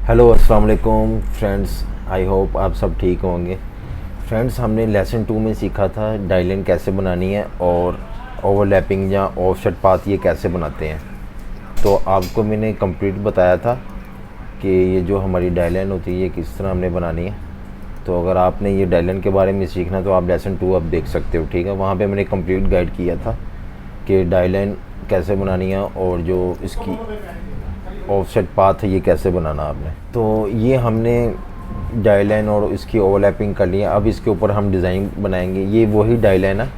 Hello अस्सलाम वालेकुम friends, I hope आप सब ठीक होंगे। फ्रेंड्स, हमने लेसन 2 में सीखा था डायलाइन कैसे बनानी है और ओवरलैपिंग या ऑफसेट पाथ ये कैसे बनाते हैं। तो आपको मैंने कंप्लीट बताया था कि ये जो हमारी डायलाइन होती है ये किस तरह हमने बनानी है। तो अगर आपने ये डायलाइन के बारे में सीखना तो आप लेसन 2 अब देख सकते हो, ठीक है। वहाँ पे मैंने कंप्लीट गाइड किया था कि डायलाइन कैसे बनानी है और जो इसकी ऑफसेट पाथ है ये कैसे बनाना आपने। तो ये हमने डायलाइन और इसकी ओवरलैपिंग कर लिया। अब इसके ऊपर हम डिज़ाइन बनाएंगे। ये वही डायलाइन है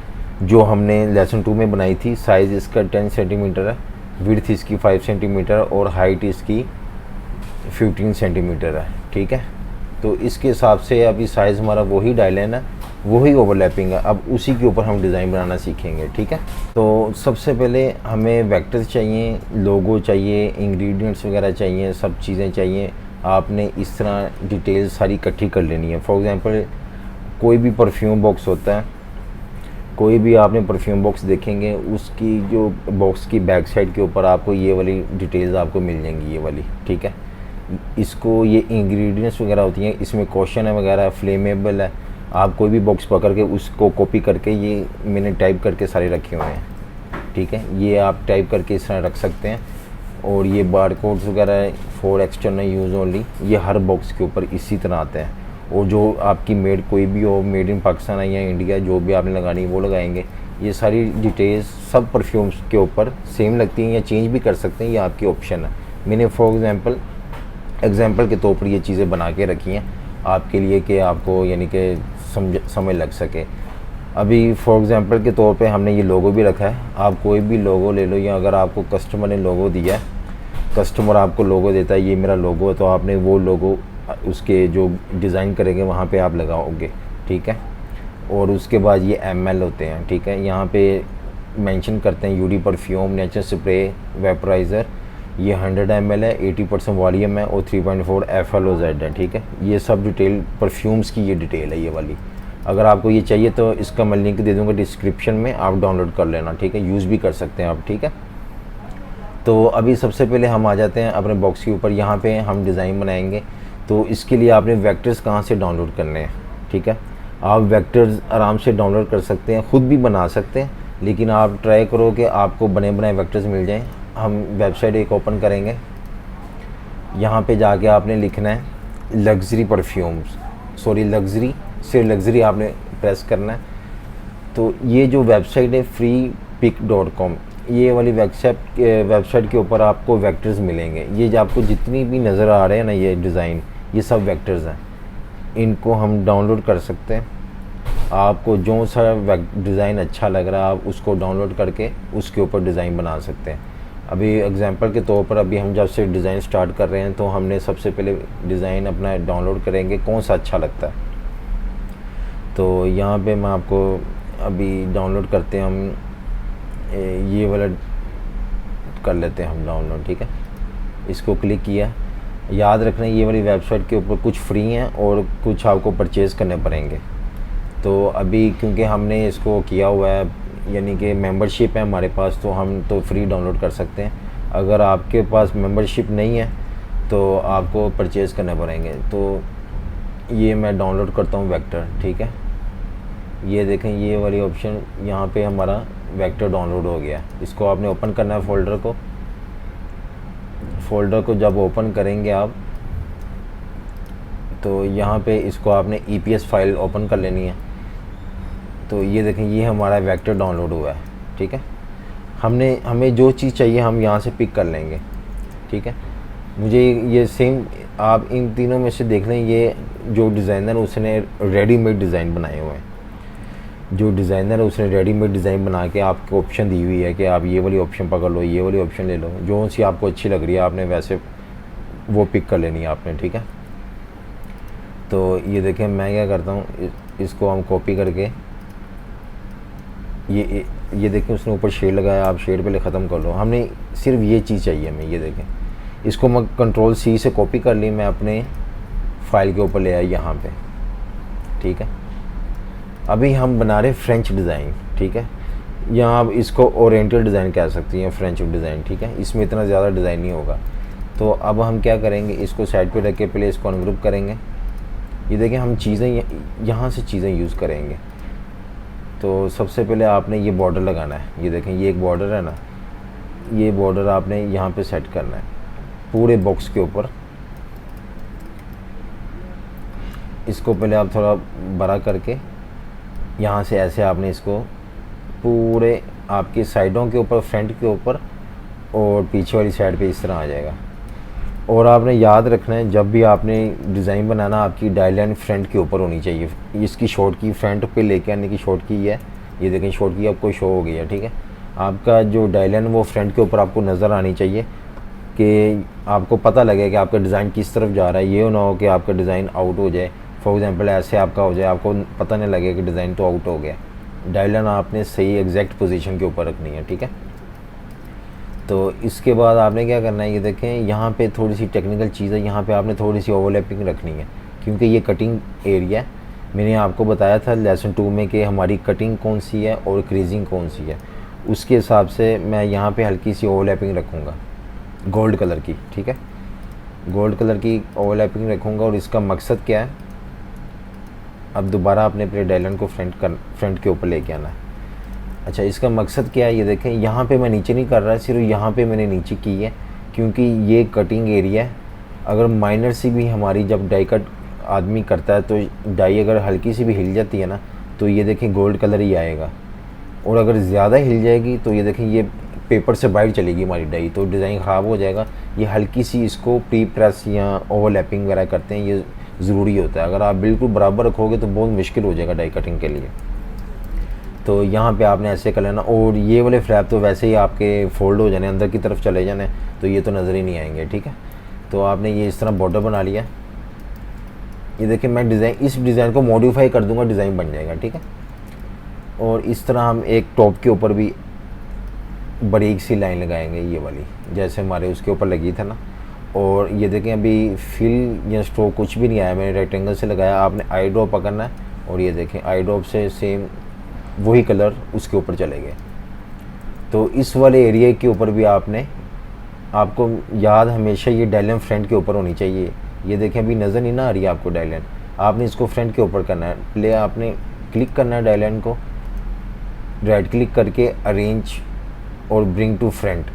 जो हमने लेसन 2 में बनाई थी। साइज़ इसका 10 सेंटीमीटर है, विड्थ इसकी 5 सेंटीमीटर और हाइट इसकी 15 सेंटीमीटर है, ठीक है। तो इसके हिसाब से अभी साइज़ हमारा वही डायलाइन है, वही ओवरलैपिंग है। अब उसी के ऊपर हम डिज़ाइन बनाना सीखेंगे, ठीक है। तो सबसे पहले हमें वेक्टर्स चाहिए, लोगो चाहिए, इंग्रेडिएंट्स वगैरह चाहिए, सब चीज़ें चाहिए। आपने इस तरह डिटेल्स सारी इकट्ठी कर लेनी है। फॉर एग्ज़ाम्पल, कोई भी परफ्यूम बॉक्स होता है, कोई भी आपने परफ्यूम बॉक्स देखेंगे, उसकी जो बॉक्स की बैक साइड के ऊपर आपको ये वाली डिटेल्स आपको मिल जाएंगी, ये वाली, ठीक है। इसको ये इंग्रेडिएंट्स वगैरह होती हैं, इसमें क्वेश्चन है वगैरह, फ्लेमेबल है। आप कोई भी बॉक्स पकड़ के उसको कॉपी करके, ये मैंने टाइप करके सारे रखे हुए हैं, ठीक है। ये आप टाइप करके इस तरह रख सकते हैं। और ये बार कोड्स वगैरह फॉर एक्सटर्नल यूज़ ओनली, ये हर बॉक्स के ऊपर इसी तरह आते हैं। और जो आपकी मेड कोई भी हो, मेड इन पाकिस्तान है या इंडिया, जो भी आपने लगानी है वो लगाएंगे। ये सारी डिटेल्स सब परफ्यूम्स के ऊपर सेम लगती हैं या चेंज भी कर सकते हैं, ये आपकी ऑप्शन है। मैंने फॉर एग्ज़ाम्पल के तौर पर ये चीज़ें बना के रखी हैं आपके लिए कि आपको यानी कि समझ लग सके। अभी फॉर एग्ज़ाम्पल के तौर पे हमने ये लोगो भी रखा है। आप कोई भी लोगो ले लो, या अगर आपको कस्टमर ने लोगो दिया है, कस्टमर आपको लोगो देता है, ये मेरा लोगो है, तो आपने वो लोगो उसके जो डिज़ाइन करेंगे वहाँ पे आप लगाओगे, ठीक है। और उसके बाद ये ml होते हैं, ठीक है। यहाँ पे मेंशन करते हैं यूडी परफ्यूम नेचर स्प्रे वेपराइज़र, ये 100 ml है, 80% वॉल्यूम है और 3.4 FLOZ है, ठीक है। ये सब डिटेल परफ्यूम्स की ये डिटेल है, ये वाली। अगर आपको ये चाहिए तो इसका मैं लिंक दे दूँगा डिस्क्रिप्शन में, आप डाउनलोड कर लेना, ठीक है। यूज़ भी कर सकते हैं आप, ठीक है। तो अभी सबसे पहले हम आ जाते हैं अपने बॉक्स के ऊपर। यहाँ पे हम डिज़ाइन बनाएंगे। तो इसके लिए आपने वेक्टर्स कहाँ से डाउनलोड करने हैं, ठीक है। आप वेक्टर्स आराम से डाउनलोड कर सकते हैं, ख़ुद भी बना सकते हैं, लेकिन आप ट्राई करो कि आपको बने बनाए वेक्टर्स मिल जाएँ। हम वेबसाइट एक ओपन करेंगे। यहाँ पे जाके आपने लिखना है लग्जरी परफ्यूम्स, सॉरी लग्जरी से लग्जरी आपने प्रेस करना है। तो ये जो वेबसाइट है freepik.com, ये वाली वेबसाइट के ऊपर आपको वेक्टर्स मिलेंगे। ये जो आपको जितनी भी नज़र आ रहे हैं ना, ये डिज़ाइन, ये सब वेक्टर्स हैं। इनको हम डाउनलोड कर सकते हैं। आपको जो सा डिज़ाइन अच्छा लग रहा है आप उसको डाउनलोड करके उसके ऊपर डिज़ाइन बना सकते हैं। अभी एग्जांपल के तौर पर अभी हम जब से डिज़ाइन स्टार्ट कर रहे हैं तो हमने सबसे पहले डिज़ाइन अपना डाउनलोड करेंगे, कौन सा अच्छा लगता है। तो यहाँ पे मैं आपको अभी डाउनलोड करते हैं, हम ये वाला कर लेते हैं हम डाउनलोड, ठीक है। इसको क्लिक किया। याद रखना ये वाली वेबसाइट के ऊपर कुछ फ्री हैं और कुछ आपको परचेज़ करने पड़ेंगे। तो अभी क्योंकि हमने इसको किया हुआ है, यानी कि मेंबरशिप है हमारे पास, तो हम तो फ्री डाउनलोड कर सकते हैं। अगर आपके पास मेंबरशिप नहीं है तो आपको परचेज़ करने पड़ेंगे। तो ये मैं डाउनलोड करता हूँ वेक्टर, ठीक है। ये देखें ये वाली ऑप्शन, यहाँ पे हमारा वेक्टर डाउनलोड हो गया। इसको आपने ओपन करना है फ़ोल्डर को जब ओपन करेंगे आप, तो यहाँ पे इसको आपने EPS फाइल ओपन कर लेनी है। तो ये देखें ये हमारा वेक्टर डाउनलोड हुआ है, ठीक है। हमें जो चीज़ चाहिए हम यहाँ से पिक कर लेंगे, ठीक है। मुझे ये सेम आप इन तीनों में से देख लें, ये जो डिज़ाइनर उसने रेडीमेड डिज़ाइन बनाए हुए हैं। जो डिज़ाइनर है उसने रेडीमेड डिज़ाइन बना के आपको ऑप्शन दी हुई है कि आप ये वाली ऑप्शन पकड़ लो, ये वाली ऑप्शन ले लो, जो सी आपको अच्छी लग रही है आपने वैसे वो पिक कर लेनी है आपने, ठीक है। तो ये देखें मैं क्या करता हूँ, इसको हम कॉपी करके ये देखें उसने ऊपर शेड लगाया, आप शेड पहले ख़त्म कर लो। हमने सिर्फ ये चीज़ चाहिए हमें, ये देखें। इसको मैं Ctrl+C से कॉपी कर ली, मैं अपने फाइल के ऊपर ले आया यहाँ पे, ठीक है। अभी हम बना रहे फ्रेंच डिज़ाइन, ठीक है। यहाँ आप इसको ओरिएंटल डिज़ाइन कह सकती हैं, फ्रेंच डिज़ाइन, ठीक है। इसमें इतना ज़्यादा डिज़ाइन नहीं होगा। तो अब हम क्या करेंगे, इसको साइड पे रख के पहले इसको अनग्रुप करेंगे। ये देखें हम चीज़ें यहाँ से चीज़ें यूज़ करेंगे। तो सबसे पहले आपने ये बॉर्डर लगाना है। ये देखें ये एक बॉर्डर है ना, ये बॉर्डर आपने यहाँ पे सेट करना है पूरे बॉक्स के ऊपर। इसको पहले आप थोड़ा बड़ा करके यहाँ से ऐसे आपने इसको पूरे आपकी साइडों के ऊपर, फ्रंट के ऊपर और पीछे वाली साइड पे इस तरह आ जाएगा। और आपने याद रखना है जब भी आपने डिज़ाइन बनाना, आपकी डाई लाइन फ्रंट के ऊपर होनी चाहिए। इसकी शॉर्ट की फ्रंट पे लेके आने की शॉर्ट की है, ये देखें शॉर्ट की आपको शो हो गई है, ठीक है। आपका जो डाई लाइन वो फ्रंट के ऊपर आपको नज़र आनी चाहिए कि आपको पता लगे कि आपका डिज़ाइन किस तरफ जा रहा है। ये ना हो कि आपका डिज़ाइन आउट हो जाए, फॉर एग्जांपल ऐसे आपका हो जाए, आपको पता नहीं लगे कि डिज़ाइन तो आउट हो गया। डाई लाइन आपने सही एग्जैक्ट पोजीशन के ऊपर रखनी है, ठीक है। तो इसके बाद आपने क्या करना है, ये देखें यहाँ पे थोड़ी सी टेक्निकल चीज़ है, यहाँ पे आपने थोड़ी सी ओवरलैपिंग रखनी है क्योंकि ये कटिंग एरिया है। मैंने आपको बताया था लेसन 2 में कि हमारी कटिंग कौन सी है और क्रीजिंग कौन सी है, उसके हिसाब से मैं यहाँ पे हल्की सी ओवरलैपिंग रखूँगा गोल्ड कलर की, ठीक है। गोल्ड कलर की ओवरलैपिंग रखूँगा और इसका मकसद क्या है, अब दोबारा आपने अपने डाई लाइन को फ्रंट के ऊपर लेके आना है। अच्छा, इसका मकसद क्या है, ये देखें यहाँ पे मैं नीचे नहीं कर रहा, सिर्फ यहाँ पे मैंने नीचे की है क्योंकि ये कटिंग एरिया है। अगर माइनर सी भी हमारी जब डाई कट आदमी करता है तो डाई अगर हल्की सी भी हिल जाती है ना, तो ये देखें गोल्ड कलर ही आएगा। और अगर ज़्यादा हिल जाएगी तो ये देखें ये पेपर से बाहर चलेगी हमारी डाई, तो डिज़ाइन ख़राब हो जाएगा। ये हल्की सी इसको प्री प्रेस या ओवरलैपिंग वगैरह करते हैं, ये ज़रूरी होता है। अगर आप बिल्कुल बराबर रखोगे तो बहुत मुश्किल हो जाएगा डाई कटिंग के लिए। तो यहाँ पे आपने ऐसे कर लेना। और ये वाले फ्लैप तो वैसे ही आपके फोल्ड हो जाने, अंदर की तरफ चले जाने, तो ये तो नज़र ही नहीं आएंगे, ठीक है। तो आपने ये इस तरह बॉर्डर बना लिया। ये देखिए मैं इस डिज़ाइन को मॉडिफाई कर दूंगा, डिज़ाइन बन जाएगा, ठीक है। और इस तरह हम एक टॉप के ऊपर भी बारीक सी लाइन लगाएंगे, ये वाली जैसे हमारे उसके ऊपर लगी था ना। और ये देखें अभी फिल या स्ट्रोक कुछ भी नहीं आया, मैंने रेक्टेंगल से लगाया। आपने आई ड्रॉप पकड़ना है और ये देखें आई ड्रॉप से सेम वही कलर उसके ऊपर चले गए। तो इस वाले एरिया के ऊपर भी आपको याद हमेशा ये डाई लाइन फ्रंट के ऊपर होनी चाहिए। ये देखें अभी नज़र नहीं ना आ रही है आपको डाई लाइन, आपने इसको फ्रंट के ऊपर करना है। पहले आपने क्लिक करना है डाई लाइन को, राइट क्लिक करके अरेंज और ब्रिंग टू फ्रंट,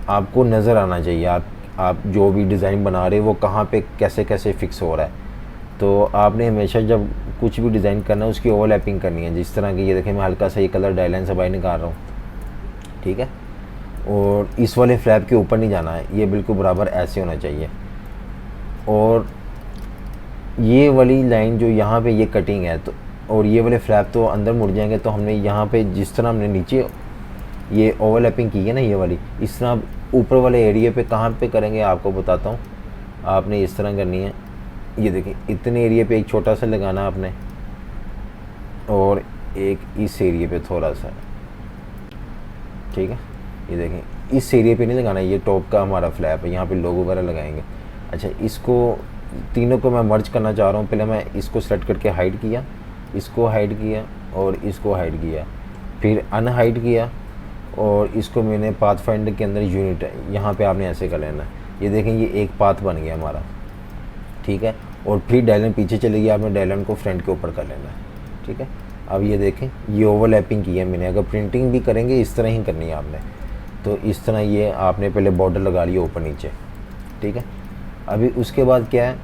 आपको नज़र आना चाहिए आप जो भी डिज़ाइन बना रहे हो वो कहाँ पे कैसे कैसे फिक्स हो रहा है। तो आपने हमेशा जब कुछ भी डिज़ाइन करना है उसकी ओवरलैपिंग करनी है। जिस तरह की ये देखें मैं हल्का सा ये कलर डाई लाइन से बाहर निकाल रहा हूँ, ठीक है। और इस वाले फ्लैप के ऊपर नहीं जाना है, ये बिल्कुल बराबर ऐसे होना चाहिए। और ये वाली लाइन जो यहाँ पे ये कटिंग है, तो और ये वाले फ्लैप तो अंदर मुड़ जाएंगे। तो हमने यहाँ पे जिस तरह हमने नीचे ये ओवरलैपिंग की है ना, ये वाली इस तरह ऊपर वाले एरिया पे कहाँ पे करेंगे आपको बताता हूँ। आपने इस तरह करनी है, ये देखिए इतने एरिया पे एक छोटा सा लगाना आपने और एक इस एरिया पे थोड़ा सा, ठीक है। ये देखें इस एरिया पे नहीं लगाना, ये टॉप का हमारा फ्लैप है, यहाँ पे लोगो वगैरह लगाएंगे। अच्छा, इसको तीनों को मैं मर्ज करना चाह रहा हूँ। पहले मैं इसको सेलेक्ट करके हाइड किया, इसको हाइड किया और इसको हाइड किया, फिर अनहाइड किया और इसको मैंने पाथ फाइंडर के अंदर यूनिट है यहाँ पे आपने ऐसे कर लेना। ये देखें ये एक पाथ बन गया हमारा, ठीक है। और फिर डाई लाइन पीछे चलेगी, आपने डाई लाइन को फ्रंट के ऊपर कर लेना है, ठीक है। अब ये देखें ये ओवरलैपिंग की है मैंने। अगर प्रिंटिंग भी करेंगे इस तरह ही करनी है आपने। तो इस तरह ये आपने पहले बॉर्डर लगा लिया ऊपर नीचे, ठीक है। अभी उसके बाद क्या है,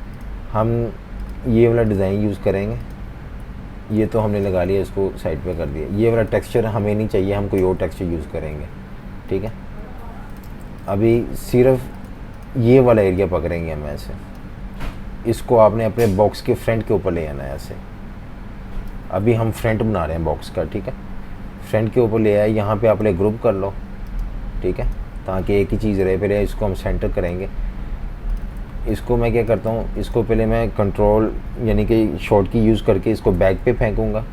हम ये वाला डिज़ाइन यूज़ करेंगे। ये तो हमने लगा लिया, इसको साइड पे कर दिया। ये वाला टेक्सचर हमें नहीं चाहिए, हम कोई और टेक्सचर यूज़ करेंगे, ठीक है। अभी सिर्फ ये वाला एरिया पकड़ेंगे हम ऐसे, इसको आपने अपने बॉक्स के फ्रंट के ऊपर ले आना है ऐसे। अभी हम फ्रंट बना रहे हैं बॉक्स का, ठीक है। फ्रंट के ऊपर ले आए, यहाँ पे आप ले ग्रुप कर लो, ठीक है, ताकि एक ही चीज़ रहे। पहले इसको हम सेंटर करेंगे। इसको मैं क्या करता हूँ, इसको पहले मैं कंट्रोल यानी कि शॉर्ट की यूज़ करके इसको बैक पे फेंकूँगा।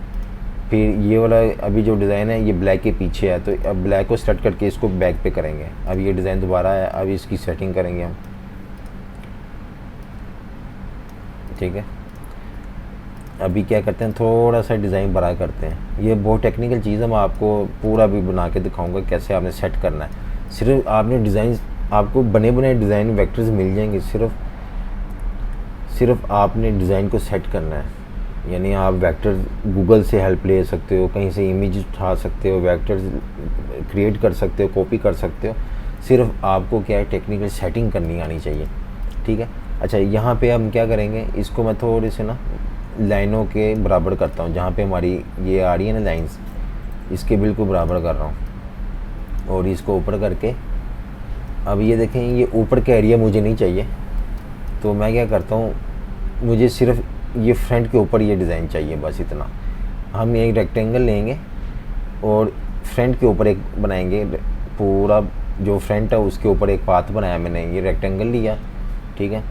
फिर ये वाला अभी जो डिज़ाइन है ये ब्लैक के पीछे है, तो अब ब्लैक को सेलेक्ट करके इसको बैक पे करेंगे। अब ये डिज़ाइन दोबारा है, अभी इसकी सेटिंग करेंगे हम, ठीक है। अभी क्या करते हैं, थोड़ा सा डिज़ाइन बड़ा करते हैं। ये बहुत टेक्निकल चीज़ है, मैं आपको पूरा भी बना के दिखाऊंगा कैसे आपने सेट करना है। सिर्फ आपने डिज़ाइन आपको बने बनाए डिज़ाइन वेक्टर्स मिल जाएंगे, सिर्फ आपने डिज़ाइन को सेट करना है। यानी आप वेक्टर गूगल से हेल्प ले सकते हो, कहीं से इमेज उठा सकते हो, वेक्टर्स क्रिएट कर सकते हो, कॉपी कर सकते हो। सिर्फ आपको क्या है, टेक्निकल सेटिंग करनी आनी चाहिए, ठीक है। अच्छा, यहाँ पे हम क्या करेंगे, इसको मैं थोड़े से ना लाइनों के बराबर करता हूँ, जहाँ पे हमारी ये आ रही है ना लाइंस, इसके बिल्कुल बराबर कर रहा हूँ और इसको ऊपर करके, अब ये देखें ये ऊपर का एरिया मुझे नहीं चाहिए, तो मैं क्या करता हूँ, मुझे सिर्फ ये फ्रंट के ऊपर ये डिज़ाइन चाहिए, बस इतना। हम एक रेक्टेंगल लेंगे और फ्रंट के ऊपर एक बनाएंगे, पूरा जो फ्रंट है उसके ऊपर एक पाथ बनाया मैंने, ये रेक्टेंगल लिया, ठीक है।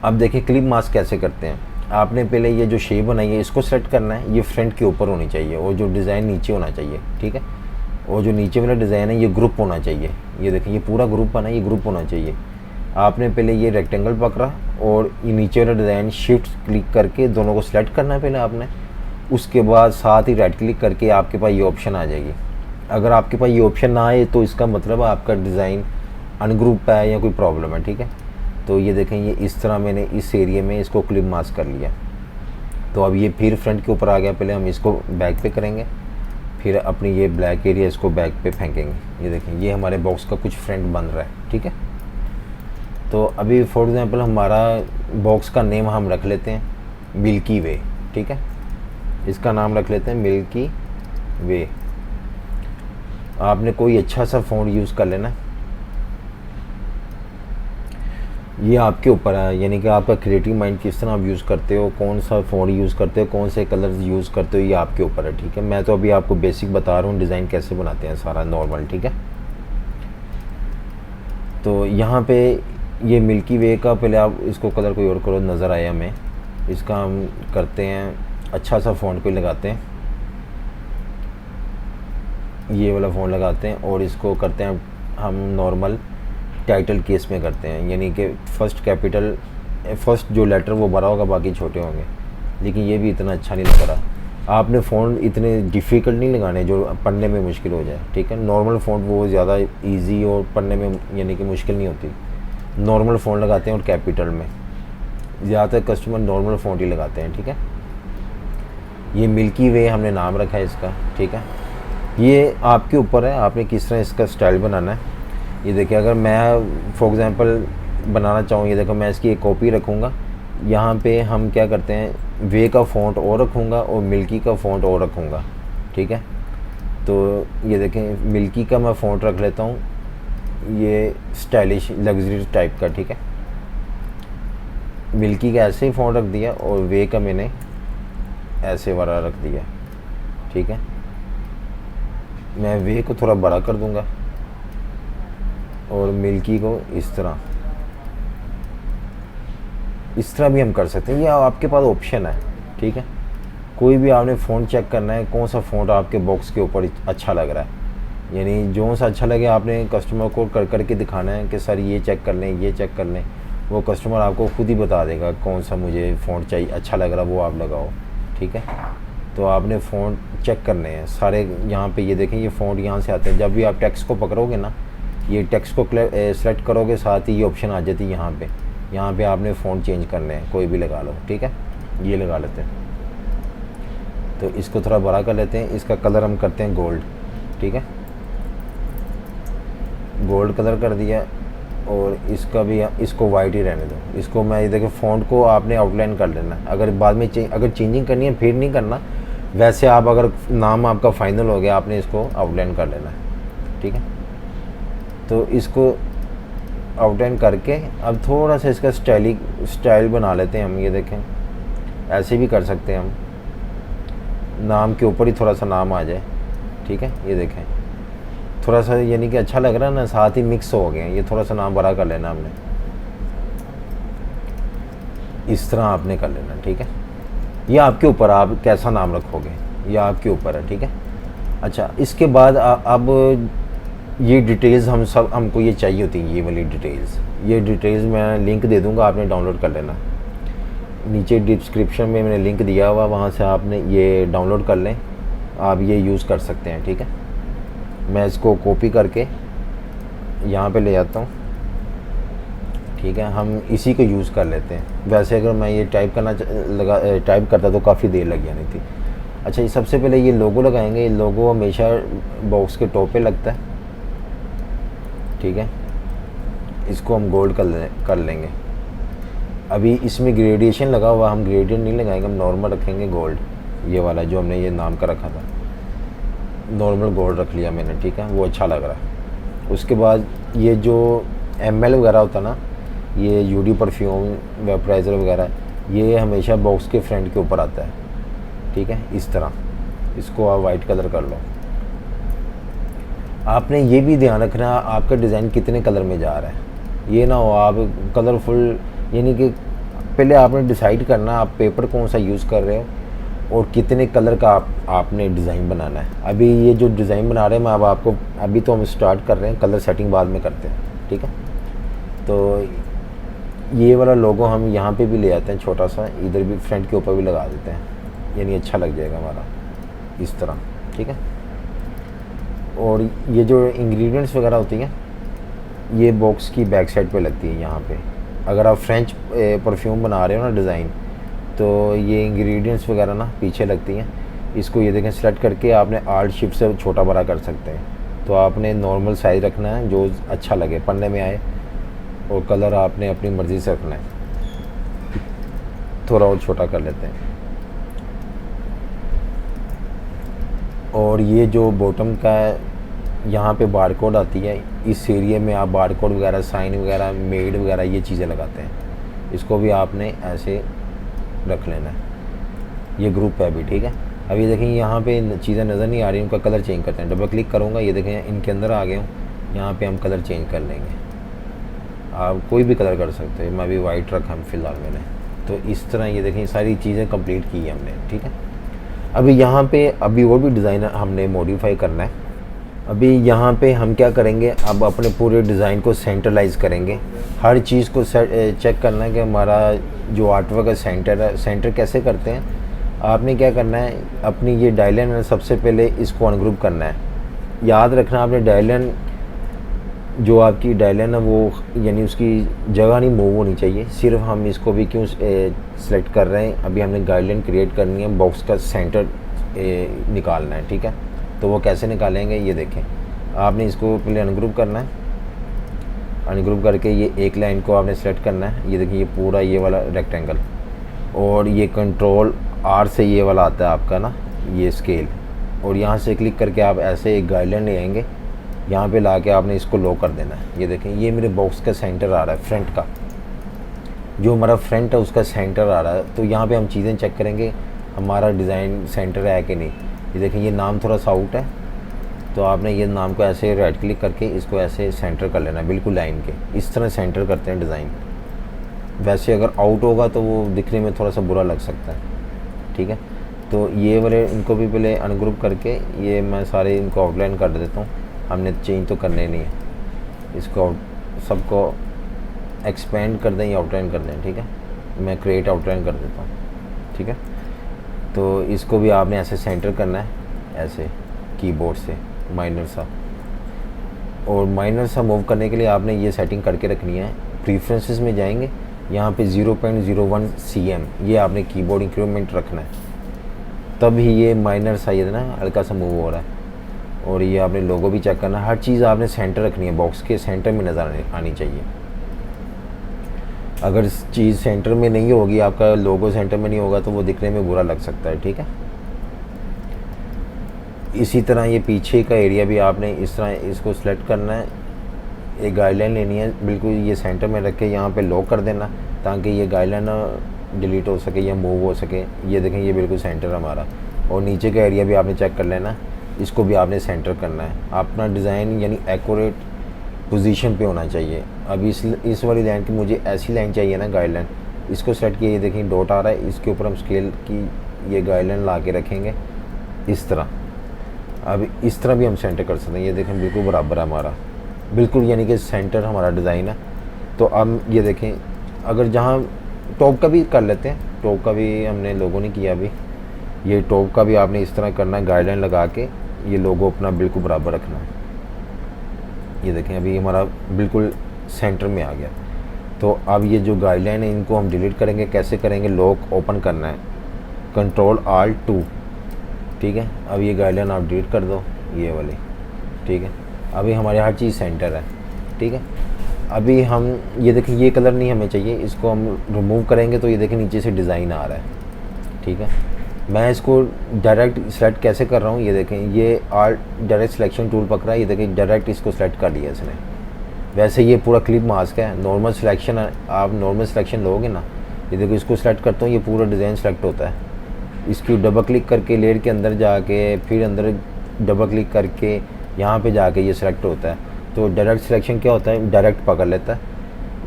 अब देखिए क्लिप मास्क कैसे करते हैं। आपने पहले ये जो शेप बनाई है इसको सेलेक्ट करना है, ये फ्रंट के ऊपर होनी चाहिए और जो डिज़ाइन नीचे होना चाहिए, ठीक है। और जो नीचे वाला डिज़ाइन है ये ग्रुप होना चाहिए, ये देखिए ये पूरा ग्रुप बना, ये ग्रुप होना चाहिए। आपने पहले ये रेक्टेंगल पकड़ा और ये नीचे वाला डिज़ाइन शिफ्ट क्लिक करके दोनों को सिलेक्ट करना है पहले आपने, उसके बाद साथ ही राइट क्लिक करके आपके पास ये ऑप्शन आ जाएगी। अगर आपके पास ये ऑप्शन ना आए तो इसका मतलब आपका डिज़ाइन अनग्रुप है या कोई प्रॉब्लम है, ठीक है। तो ये देखें ये इस तरह मैंने इस एरिया में इसको क्लिप मास्क कर लिया। तो अब ये फिर फ्रंट के ऊपर आ गया, पहले हम इसको बैक पे करेंगे, फिर अपनी ये ब्लैक एरिया इसको बैक पे फेंकेंगे। ये देखें ये हमारे बॉक्स का कुछ फ्रंट बन रहा है, ठीक है। तो अभी फॉर एग्ज़ाम्पल हमारा बॉक्स का नेम हम रख लेते हैं मिल्की वे, ठीक है। इसका नाम रख लेते हैं मिल्की वे। आपने कोई अच्छा सा फ़ॉन्ट यूज़ कर लेना, ये आपके ऊपर है, यानी कि आपका क्रिएटिव माइंड किस तरह आप यूज़ करते हो, कौन सा फ़ॉन्ट यूज़ करते हो, कौन से कलर्स यूज़ करते हो, ये आपके ऊपर है, ठीक है। मैं तो अभी आपको बेसिक बता रहा हूँ डिज़ाइन कैसे बनाते हैं, सारा नॉर्मल, ठीक है। तो यहाँ पे ये मिल्की वे का पहले आप इसको कलर कोई और करो, नज़र आया हमें, इसका हम करते हैं अच्छा सा फ़ॉन्ट कोई लगाते हैं, ये वाला फ़ॉन्ट लगाते हैं और इसको करते हैं हम नॉर्मल टाइटल केस में करते हैं, यानी कि फर्स्ट कैपिटल, फर्स्ट जो लेटर वो बड़ा होगा, बाकी छोटे होंगे। लेकिन ये भी इतना अच्छा नहीं लग रहा। आपने फ़ॉन्ट इतने डिफ़िकल्ट नहीं लगाने जो पढ़ने में मुश्किल हो जाए, ठीक है। नॉर्मल फ़ॉन्ट वो ज़्यादा इजी और पढ़ने में यानी कि मुश्किल नहीं होती। नॉर्मल फ़ॉन्ट लगाते हैं और कैपिटल में ज़्यादातर कस्टमर नॉर्मल फ़ॉन्ट ही लगाते हैं, ठीक है। ये मिल्की वे हमने नाम रखा है इसका, ठीक है। ये आपके ऊपर है, आपने किस तरह इसका स्टाइल बनाना है। ये देखिए अगर मैं फॉर एग्ज़ाम्पल बनाना चाहूँ, ये देखो मैं इसकी एक कॉपी रखूँगा, यहाँ पे हम क्या करते हैं वे का फ़ॉन्ट और रखूँगा और मिल्की का फ़ॉन्ट और रखूँगा, ठीक है। तो ये देखें मिल्की का मैं फ़ॉन्ट रख लेता हूँ, ये स्टाइलिश लग्जरी टाइप का, ठीक है। मिल्की का ऐसे ही फ़ॉन्ट रख दिया और वे का मैंने ऐसे वाला रख दिया, ठीक है। मैं वे को थोड़ा बड़ा कर दूँगा और मिल्की को इस तरह भी हम कर सकते हैं, ये आपके पास ऑप्शन है, ठीक है। कोई भी आपने फ़ॉन्ट चेक करना है कौन सा फ़ॉन्ट आपके बॉक्स के ऊपर अच्छा लग रहा है, यानी जो सा अच्छा लगे आपने कस्टमर को कर के दिखाना है कि सर ये चेक कर लें, ये चेक कर लें। वो कस्टमर आपको खुद ही बता देगा कौन सा मुझे फ़ॉन्ट चाहिए, अच्छा लग रहा वो आप लगाओ, ठीक है। तो आपने फ़ॉन्ट चेक करने हैं सारे, यहाँ पे ये देखें ये फ़ॉन्ट यहाँ से आते हैं। जब भी आप टेक्स्ट को पकड़ोगे ना, ये टेक्स्ट को सेलेक्ट करोगे, साथ ही ये ऑप्शन आ जाती है यहाँ पे आपने फ़ॉन्ट चेंज करने हैं, कोई भी लगा लो, ठीक है। ये लगा लेते हैं, तो इसको थोड़ा बड़ा कर लेते हैं। इसका कलर हम करते हैं गोल्ड, ठीक है। गोल्ड कलर कर दिया और इसका भी इसको वाइट ही रहने दो। इसको मैं ये देखो फ़ॉन्ट को आपने आउटलाइन कर लेना, अगर बाद में अगर चेंजिंग करनी है फिर नहीं करना, वैसे आप अगर नाम आपका फाइनल हो गया आपने इसको आउटलाइन कर लेना है, ठीक है। तो इसको आउटलाइन करके अब थोड़ा सा इसका स्टाइल बना लेते हैं हम। ये देखें ऐसे भी कर सकते हैं हम, नाम के ऊपर ही थोड़ा सा नाम आ जाए, ठीक है। ये देखें थोड़ा सा यानी कि अच्छा लग रहा है ना, साथ ही मिक्स हो गए। ये थोड़ा सा नाम बड़ा कर लेना हमने, इस तरह आपने कर लेना, ठीक है। ये आपके ऊपर, आप कैसा नाम रखोगे ये आपके ऊपर है, ठीक है। अच्छा इसके बाद अब ये डिटेल्स हमको ये चाहिए होती है, ये वाली डिटेल्स। ये डिटेल्स मैं लिंक दे दूंगा, आपने डाउनलोड कर लेना। नीचे डिस्क्रिप्शन में मैंने लिंक दिया हुआ, वहाँ से आपने ये डाउनलोड कर लें, आप ये यूज़ कर सकते हैं, ठीक है। मैं इसको कॉपी करके यहाँ पे ले आता हूँ, ठीक है। हम इसी को यूज़ कर लेते हैं। वैसे अगर मैं ये टाइप करता तो काफ़ी देर लग जानी थी। अच्छा, ये सबसे पहले ये लोगो लगाएंगे। ये लोगो हमेशा बॉक्स के टॉप पे लगता है, ठीक है। इसको हम गोल्ड कर लेंगे। अभी इसमें ग्रेडिएशन लगा हुआ, हम ग्रेडियंट नहीं लगाएंगे, हम नॉर्मल रखेंगे गोल्ड। ये वाला जो हमने ये नाम का रखा था, नॉर्मल गोल्ड रख लिया मैंने, ठीक है, वो अच्छा लग रहा है। उसके बाद ये जो ml वगैरह होता है ना, ये यूडी परफ्यूम वेपराइज़र वगैरह, ये हमेशा बॉक्स के फ्रंट के ऊपर आता है, ठीक है। इस तरह इसको आप वाइट कलर कर लो। आपने ये भी ध्यान रखना आपका डिज़ाइन कितने कलर में जा रहा है। ये ना हो आप कलरफुल, यानी कि पहले आपने डिसाइड करना आप पेपर कौन सा यूज़ कर रहे हो और कितने कलर का आपने डिज़ाइन बनाना है। अभी ये जो डिज़ाइन बना रहे हैं मैं अब आपको, अभी तो हम स्टार्ट कर रहे हैं, कलर सेटिंग बाद में करते हैं, ठीक है। तो ये वाला लोगो हम यहाँ पे भी ले आते हैं, छोटा सा इधर भी फ्रंट के ऊपर भी लगा देते हैं, यानी अच्छा लग जाएगा हमारा इस तरह, ठीक है। और ये जो इंग्रेडिएंट्स वगैरह होती हैं ये बॉक्स की बैक साइड पे लगती है यहाँ पे। अगर आप फ्रेंच परफ्यूम बना रहे हो ना डिज़ाइन, तो ये इंग्रेडिएंट्स वगैरह ना पीछे लगती हैं। इसको ये देखें, सेलेक्ट करके आपने आल्ट शिफ्ट से छोटा बड़ा कर सकते हैं। तो आपने नॉर्मल साइज़ रखना है जो अच्छा लगे, पढ़ने में आए, और कलर आपने अपनी मर्ज़ी से रखना है। थोड़ा और छोटा कर लेते हैं। और ये जो बॉटम का यहाँ पे बारकोड आती है, इस एरिया में आप बारकोड वगैरह, साइन वगैरह, मेड वगैरह ये चीज़ें लगाते हैं। इसको भी आपने ऐसे रख लेना है। ये ग्रुप है अभी, ठीक है। अब ये देखें यहाँ पे चीज़ें नज़र नहीं आ रही, उनका कलर चेंज करते हैं। डबल क्लिक करूँगा, ये देखें इनके अंदर आ गए हूँ। यहाँ पे हम कलर चेंज कर लेंगे, आप कोई भी कलर कर सकते हैं। मैं अभी वाइट रखा फ़िलहाल मैंने। तो इस तरह ये देखें सारी चीज़ें कंप्लीट की है हमने, ठीक है। अभी यहाँ पे अभी और भी डिज़ाइन हमने मॉडिफाई करना है। अभी यहाँ पे हम क्या करेंगे, अब अपने पूरे डिज़ाइन को सेंट्रलाइज़ करेंगे। हर चीज़ को चेक करना है कि हमारा जो आर्टवर्क का सेंटर कैसे करते हैं। आपने क्या करना है, अपनी ये डायलन है सबसे पहले इसको अनग्रुप करना है। याद रखना आपने डायलन, जो आपकी डायलन है वो यानी उसकी जगह नहीं मूव होनी चाहिए। सिर्फ हम इसको भी क्यों सेलेक्ट कर रहे हैं, अभी हमने गाइडलाइन क्रिएट करनी है, बॉक्स का सेंटर निकालना है, ठीक है। तो वो कैसे निकालेंगे ये देखें। आपने इसको पहले अनग्रुप करना है, अनग्रुप करके ये एक लाइन को आपने सेलेक्ट करना है। ये देखिए ये पूरा ये वाला रेक्टेंगल, और ये कंट्रोल R से ये वाला आता है आपका ना ये स्केल, और यहाँ से क्लिक करके आप ऐसे एक गाइडलाइन ले आएंगे, यहाँ पे ला के आपने इसको लो कर देना है। ये देखें ये मेरे बॉक्स का सेंटर आ रहा है, फ्रंट का जो हमारा फ्रंट है उसका सेंटर आ रहा है। तो यहाँ पे हम चीज़ें चेक करेंगे हमारा डिज़ाइन सेंटर है कि नहीं। ये देखें ये नाम थोड़ा सा आउट है, तो आपने ये नाम को ऐसे राइट क्लिक करके इसको ऐसे सेंटर कर लेना, बिल्कुल लाइन के इस तरह सेंटर करते हैं डिज़ाइन। वैसे अगर आउट होगा तो वो दिखने में थोड़ा सा बुरा लग सकता है, ठीक है। तो ये वाले इनको भी पहले अनग्रुप करके ये मैं सारे इनको आउटलाइन कर देता हूँ। हमने चेंज तो करने नहीं है, इसको सबको एक्सपेंड कर दें या आउटलाइन कर दें, ठीक है। मैं क्रिएट आउटलाइन कर देता हूँ, ठीक है। तो इसको भी आपने ऐसे सेंटर करना है, ऐसे कीबोर्ड से माइनर सा, और माइनर सा मूव करने के लिए आपने ये सेटिंग करके रखनी है। प्रीफरेंसेस में जाएंगे, यहाँ पे 0.01 cm ये आपने कीबोर्ड इंक्रीमेंट रखना है, तब ही ये माइनर सा ये ना हल्का सा मूव हो रहा है। और ये आपने लोगो भी चेक करना है, हर चीज़ आपने सेंटर रखनी है, बॉक्स के सेंटर में नज़र आनी चाहिए। अगर चीज़ सेंटर में नहीं होगी, आपका लोगो सेंटर में नहीं होगा, तो वो दिखने में बुरा लग सकता है, ठीक है। इसी तरह ये पीछे का एरिया भी आपने इस तरह इसको सिलेक्ट करना है, एक गाइडलाइन लेनी है, बिल्कुल ये सेंटर में रख के यहाँ पे लॉक कर देना, ताकि ये गाइडलाइन डिलीट हो सके या मूव हो सके। ये देखें ये बिल्कुल सेंटर हमारा। और नीचे का एरिया भी आपने चेक कर लेना, इसको भी आपने सेंटर करना है। अपना डिज़ाइन यानी एक्यूरेट पोजीशन पे होना चाहिए। अब इस वाली लाइन की मुझे ऐसी लाइन चाहिए ना गाइडलाइन, इसको सेट किया, ये देखें डॉट आ रहा है, इसके ऊपर हम स्केल की ये गाइडलाइन ला के रखेंगे इस तरह। अब इस तरह भी हम सेंटर कर सकते हैं, ये देखें बिल्कुल बराबर है हमारा, बिल्कुल यानी कि सेंटर हमारा डिज़ाइन है। तो अब ये देखें, अगर जहाँ टॉप का भी कर लेते हैं, टॉप का भी हमने लोगो नहीं किया अभी, ये टॉप का भी आपने इस तरह करना है, गाइडलाइन लगा के ये लोगो अपना बिल्कुल बराबर रखना है। ये देखें अभी हमारा बिल्कुल सेंटर में आ गया। तो अब ये जो गाइडलाइन है इनको हम डिलीट करेंगे। कैसे करेंगे, लॉक ओपन करना है, Ctrl+Alt+2, ठीक है। अब ये गाइडलाइन आप डिलीट कर दो, ये वाली, ठीक है। अभी हमारे हर चीज़ सेंटर है, ठीक है। अभी हम ये देखें ये कलर नहीं हमें चाहिए, इसको हम रिमूव करेंगे तो ये देखें नीचे से डिज़ाइन आ रहा है, ठीक है। मैं इसको डायरेक्ट सेलेक्ट कैसे कर रहा हूँ, ये देखें ये डायरेक्ट सिलेक्शन टूल पकड़ा है, ये देखें डायरेक्ट इसको सेलेक्ट कर लिया इसने। वैसे ये पूरा क्लिप मास्क है, नॉर्मल सिलेक्शन आप नॉर्मल सिलेक्शन लोगे ना, ये देखो इसको सेलेक्ट करता हूँ, ये पूरा डिज़ाइन सेलेक्ट होता है। इसकी डबल क्लिक करके लेयर के अंदर जाके फिर अंदर डबल क्लिक करके यहाँ पे जाके ये सिलेक्ट होता है। तो डायरेक्ट सिलेक्शन क्या होता है, डायरेक्ट पकड़ लेता है।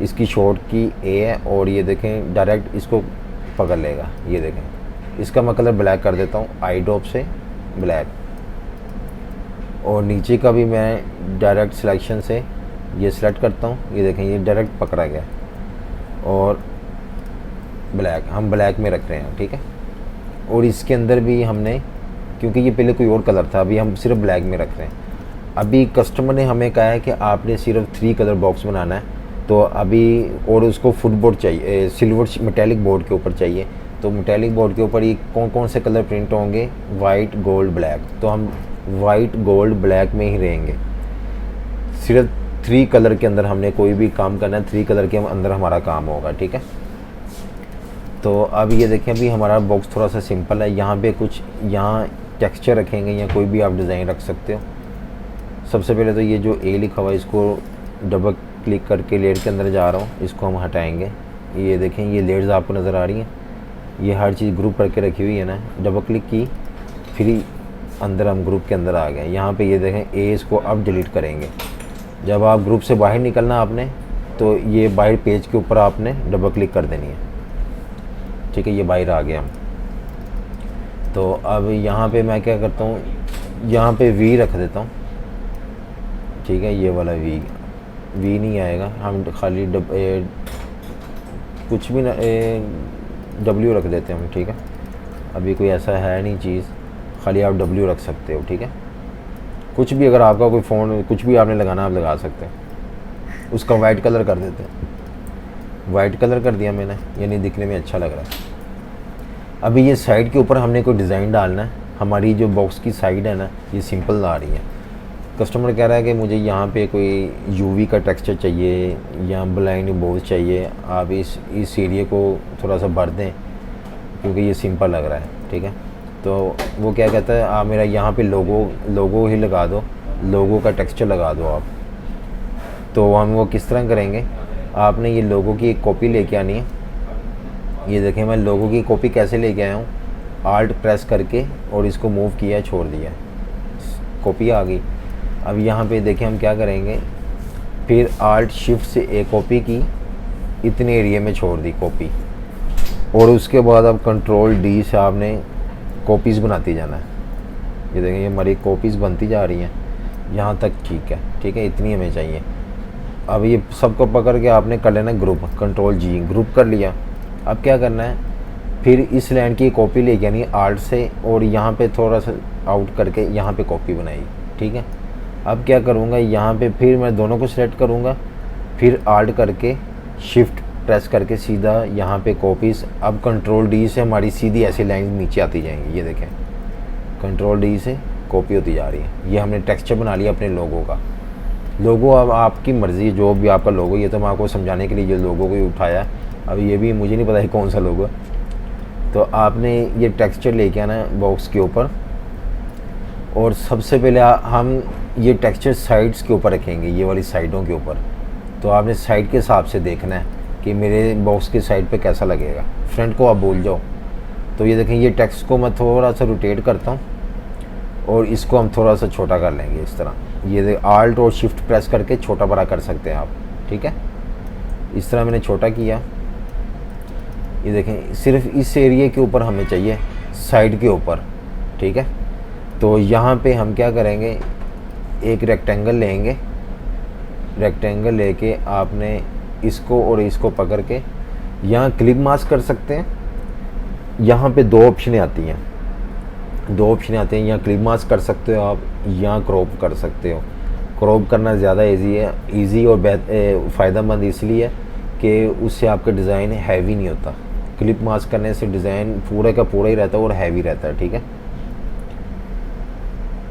इसकी शॉर्ट की ए है और ये देखें डायरेक्ट इसको पकड़ लेगा। ये देखें इसका मैं कलर ब्लैक कर देता हूँ, आई ड्रॉप से ब्लैक। और नीचे का भी मैं डायरेक्ट सिलेक्शन से ये सिलेक्ट करता हूँ, ये देखें ये डायरेक्ट पकड़ा गया और ब्लैक, हम ब्लैक में रख रहे हैं, ठीक है। और इसके अंदर भी हमने, क्योंकि ये पहले कोई और कलर था, अभी हम सिर्फ ब्लैक में रख रहे हैं। अभी कस्टमर ने हमें कहा है कि आपने सिर्फ 3 कलर बॉक्स बनाना है, तो अभी और उसको फुटबोर्ड चाहिए, सिल्वर मेटेलिक बोर्ड के ऊपर चाहिए। तो मेटेलिक बोर्ड के ऊपर ये कौन कौन से कलर प्रिंट होंगे, वाइट गोल्ड ब्लैक। तो हम वाइट गोल्ड ब्लैक में ही रहेंगे। सिर्फ 3 कलर के अंदर हमने कोई भी काम करना है, 3 कलर के अंदर हमारा काम होगा, ठीक है। तो अब ये देखें अभी हमारा बॉक्स थोड़ा सा सिंपल है। यहाँ पे कुछ यहाँ टेक्सचर रखेंगे या कोई भी आप डिज़ाइन रख सकते हो। सबसे पहले तो ये जो ए लिखा हुआ है इसको डबल क्लिक करके लेयर के अंदर जा रहा हूँ, इसको हम हटाएंगे। ये देखें ये लेयर्स आपको नज़र आ रही हैं, ये हर चीज़ ग्रुप करके रखी हुई है ना। डबल क्लिक की फिर अंदर हम ग्रुप के अंदर आ गए। यहाँ पे ये देखें ए, इसको अब डिलीट करेंगे। जब आप ग्रुप से बाहर निकलना आपने, तो ये बाहर पेज के ऊपर आपने डबल क्लिक कर देनी है, ठीक है। ये बाहर आ गया हम। तो अब यहाँ पे मैं क्या करता हूँ, यहाँ पे वी रख देता हूँ, ठीक है। ये वाला वी नहीं आएगा, हम खाली कुछ भी ना डब्ल्यू रख देते हैं हम, ठीक है। अभी कोई ऐसा है नहीं चीज़, खाली आप डब्ल्यू रख सकते हो, ठीक है। कुछ भी अगर आपका कोई फ़ोन कुछ भी आपने लगाना आप लगा सकते हैं। उसका वाइट कलर कर देते हैं, वाइट कलर कर दिया मैंने, यानी दिखने में अच्छा लग रहा है। अभी ये साइड के ऊपर हमने कोई डिज़ाइन डालना है। हमारी जो बॉक्स की साइड है ना, ये सिंपल आ रही है। कस्टमर कह रहा है कि मुझे यहाँ पे कोई यूवी का टेक्सचर चाहिए या ब्लाइंड बोझ चाहिए, आप इस एरिया को थोड़ा सा भर दें क्योंकि ये सिंपल लग रहा है, ठीक है। तो वो क्या कहता है, आप मेरा यहाँ पे लोगो ही लगा दो, लोगो का टेक्सचर लगा दो आप। तो हम वो किस तरह करेंगे, आपने ये लोगो की एक कॉपी लेके आनी है। ये देखें मैं लोगो की कॉपी कैसे लेके आया हूँ, आल्ट प्रेस करके और इसको मूव किया, छोड़ दिया, कॉपी आ गई। अब यहाँ पे देखें हम क्या करेंगे, फिर आल्ट शिफ्ट से एक कॉपी की, इतने एरिया में छोड़ दी कॉपी, और उसके बाद अब Ctrl+D से आपने कॉपीज़ बनाती जाना है। ये देखें ये हमारी कॉपीज़ बनती जा रही हैं, यहाँ तक ठीक है, इतनी हमें चाहिए। अब ये सबको पकड़ के आपने कर लेना ग्रुप, Ctrl+G ग्रुप कर लिया। अब क्या करना है, फिर इस लाइन की कॉपी लेके यानी आल्ट से, और यहाँ पे थोड़ा सा आउट करके यहाँ पे कॉपी बनाई, ठीक है। अब क्या करूँगा, यहाँ पे फिर मैं दोनों को सिलेक्ट करूँगा, फिर आल्ट करके शिफ्ट प्रेस करके सीधा यहाँ पे कॉपीज़। अब Ctrl+D से हमारी सीधी ऐसी लाइन नीचे आती जाएंगी। ये देखें Ctrl+D से कॉपी होती जा रही है। ये हमने टेक्सचर बना लिया अपने लोगों का। लोगो अब आपकी मर्ज़ी, जो भी आपका लोगो, ये तो मैं आपको समझाने के लिए ये लोगो को ही उठाया। अब ये भी मुझे नहीं पता है कौन सा लोगो है। तो आपने ये टेक्सचर लेके आना है बॉक्स के ऊपर, और सबसे पहले हम ये टेक्सचर साइड्स के ऊपर रखेंगे, ये वाली साइडों के ऊपर। तो आपने साइड के हिसाब से देखना है कि मेरे बॉक्स के साइड पे कैसा लगेगा। फ्रंट को आप भूल जाओ। तो ये देखें ये टेक्स्ट को मैं थोड़ा सा रोटेट करता हूँ और इसको हम थोड़ा सा छोटा कर लेंगे इस तरह। ये आल्ट और शिफ्ट प्रेस करके छोटा बड़ा कर सकते हैं आप, ठीक है। इस तरह मैंने छोटा किया। ये देखें सिर्फ इस एरिया के ऊपर हमें चाहिए, साइड के ऊपर, ठीक है। तो यहाँ पे हम क्या करेंगे, एक रेक्टेंगल लेंगे, रेक्टेंगल लेके आपने इसको और इसको पकड़ के यहाँ क्लिप मास्क कर सकते हैं। यहाँ पे दो ऑप्शनें आती हैं, यहाँ क्लिप मास्क कर सकते हो आप, यहाँ क्रॉप कर सकते हो। क्रॉप करना ज़्यादा इजी है, इजी और फ़ायदेमंद इसलिए कि उससे आपका डिज़ाइन हैवी नहीं होता। क्लिप मास्क करने से डिज़ाइन पूरा का पूरा ही रहता है और हैवी रहता है, ठीक है।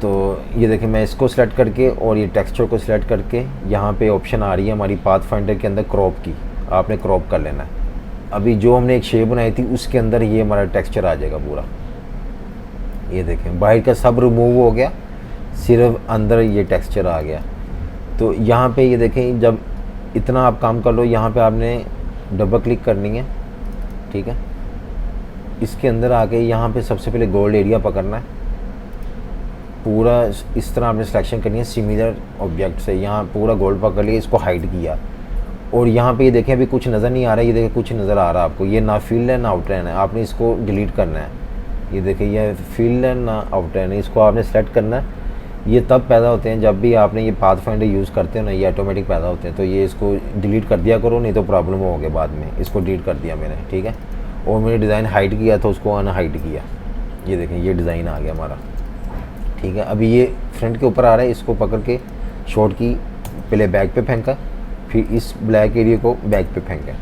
तो ये देखिए मैं इसको सिलेक्ट करके और ये टेक्सचर को सिलेक्ट करके यहाँ पे ऑप्शन आ रही है हमारी पाथ फाइंडर के अंदर क्रॉप की, आपने क्रॉप कर लेना है। अभी जो हमने एक शेप बनाई थी उसके अंदर ये हमारा टेक्सचर आ जाएगा पूरा। ये देखें बाहर का सब रिमूव हो गया, सिर्फ अंदर ये टेक्सचर आ गया। तो यहाँ पे ये देखें जब इतना आप काम कर लो, यहाँ पे आपने डबल क्लिक करनी है, ठीक है। इसके अंदर आके यहाँ पे सबसे पहले गोल्ड एरिया पकड़ना है, पूरा इस तरह आपने सिलेक्शन करनी है सिमिलर ऑब्जेक्ट से। यहाँ पूरा गोल्ड पकड़ लिया, इसको हाइड किया और यहाँ पे ये देखें अभी कुछ नज़र नहीं आ रहा है, ये देखें कुछ नज़र आ रहा है आपको। ये ना फील्ड है ना आउटलाइन है, आपने इसको डिलीट करना है। ये देखिए ये फील्ड है ना आउटलाइन है, इसको आपने सेलेक्ट करना है। ये तब पैदा होते हैं जब भी आपने ये पाथ फाइंडर यूज़ करते हो ना, ये ऑटोमेटिक पैदा होते हैं। तो ये इसको डिलीट कर दिया करो, नहीं तो प्रॉब्लम होगी बाद में। इसको डिलीट कर दिया मैंने, ठीक है। और मैंने डिज़ाइन हाइड किया तो उसको अनहाइड किया। ये देखें ये डिज़ाइन आ गया हमारा, ठीक है। अभी ये फ्रंट के ऊपर आ रहा है, इसको पकड़ के शॉर्ट की पहले बैक पे फेंका, फिर इस ब्लैक एरिया को बैक पे फेंका।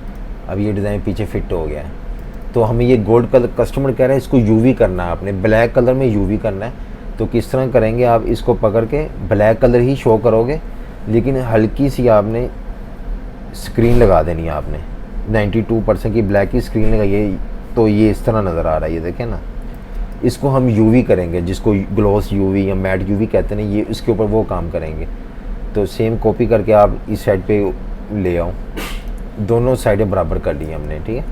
अब ये डिज़ाइन पीछे फिट हो गया है। तो हमें ये गोल्ड कलर कस्टमर कह रहा है इसको यूवी करना है, आपने ब्लैक कलर में यूवी करना है। तो किस तरह करेंगे, आप इसको पकड़ के ब्लैक कलर ही शो करोगे, लेकिन हल्की सी आपने स्क्रीन लगा देनी है। आपने 92% की ब्लैक की स्क्रीन लगाई है, तो ये इस तरह नज़र आ रहा है। ये देखें ना, इसको हम यूवी करेंगे, जिसको ग्लॉस यूवी या मैट यूवी कहते हैं, ये इसके ऊपर वो काम करेंगे। तो सेम कॉपी करके आप इस साइड पे ले आओ, दोनों साइडें बराबर कर ली हमने, ठीक है।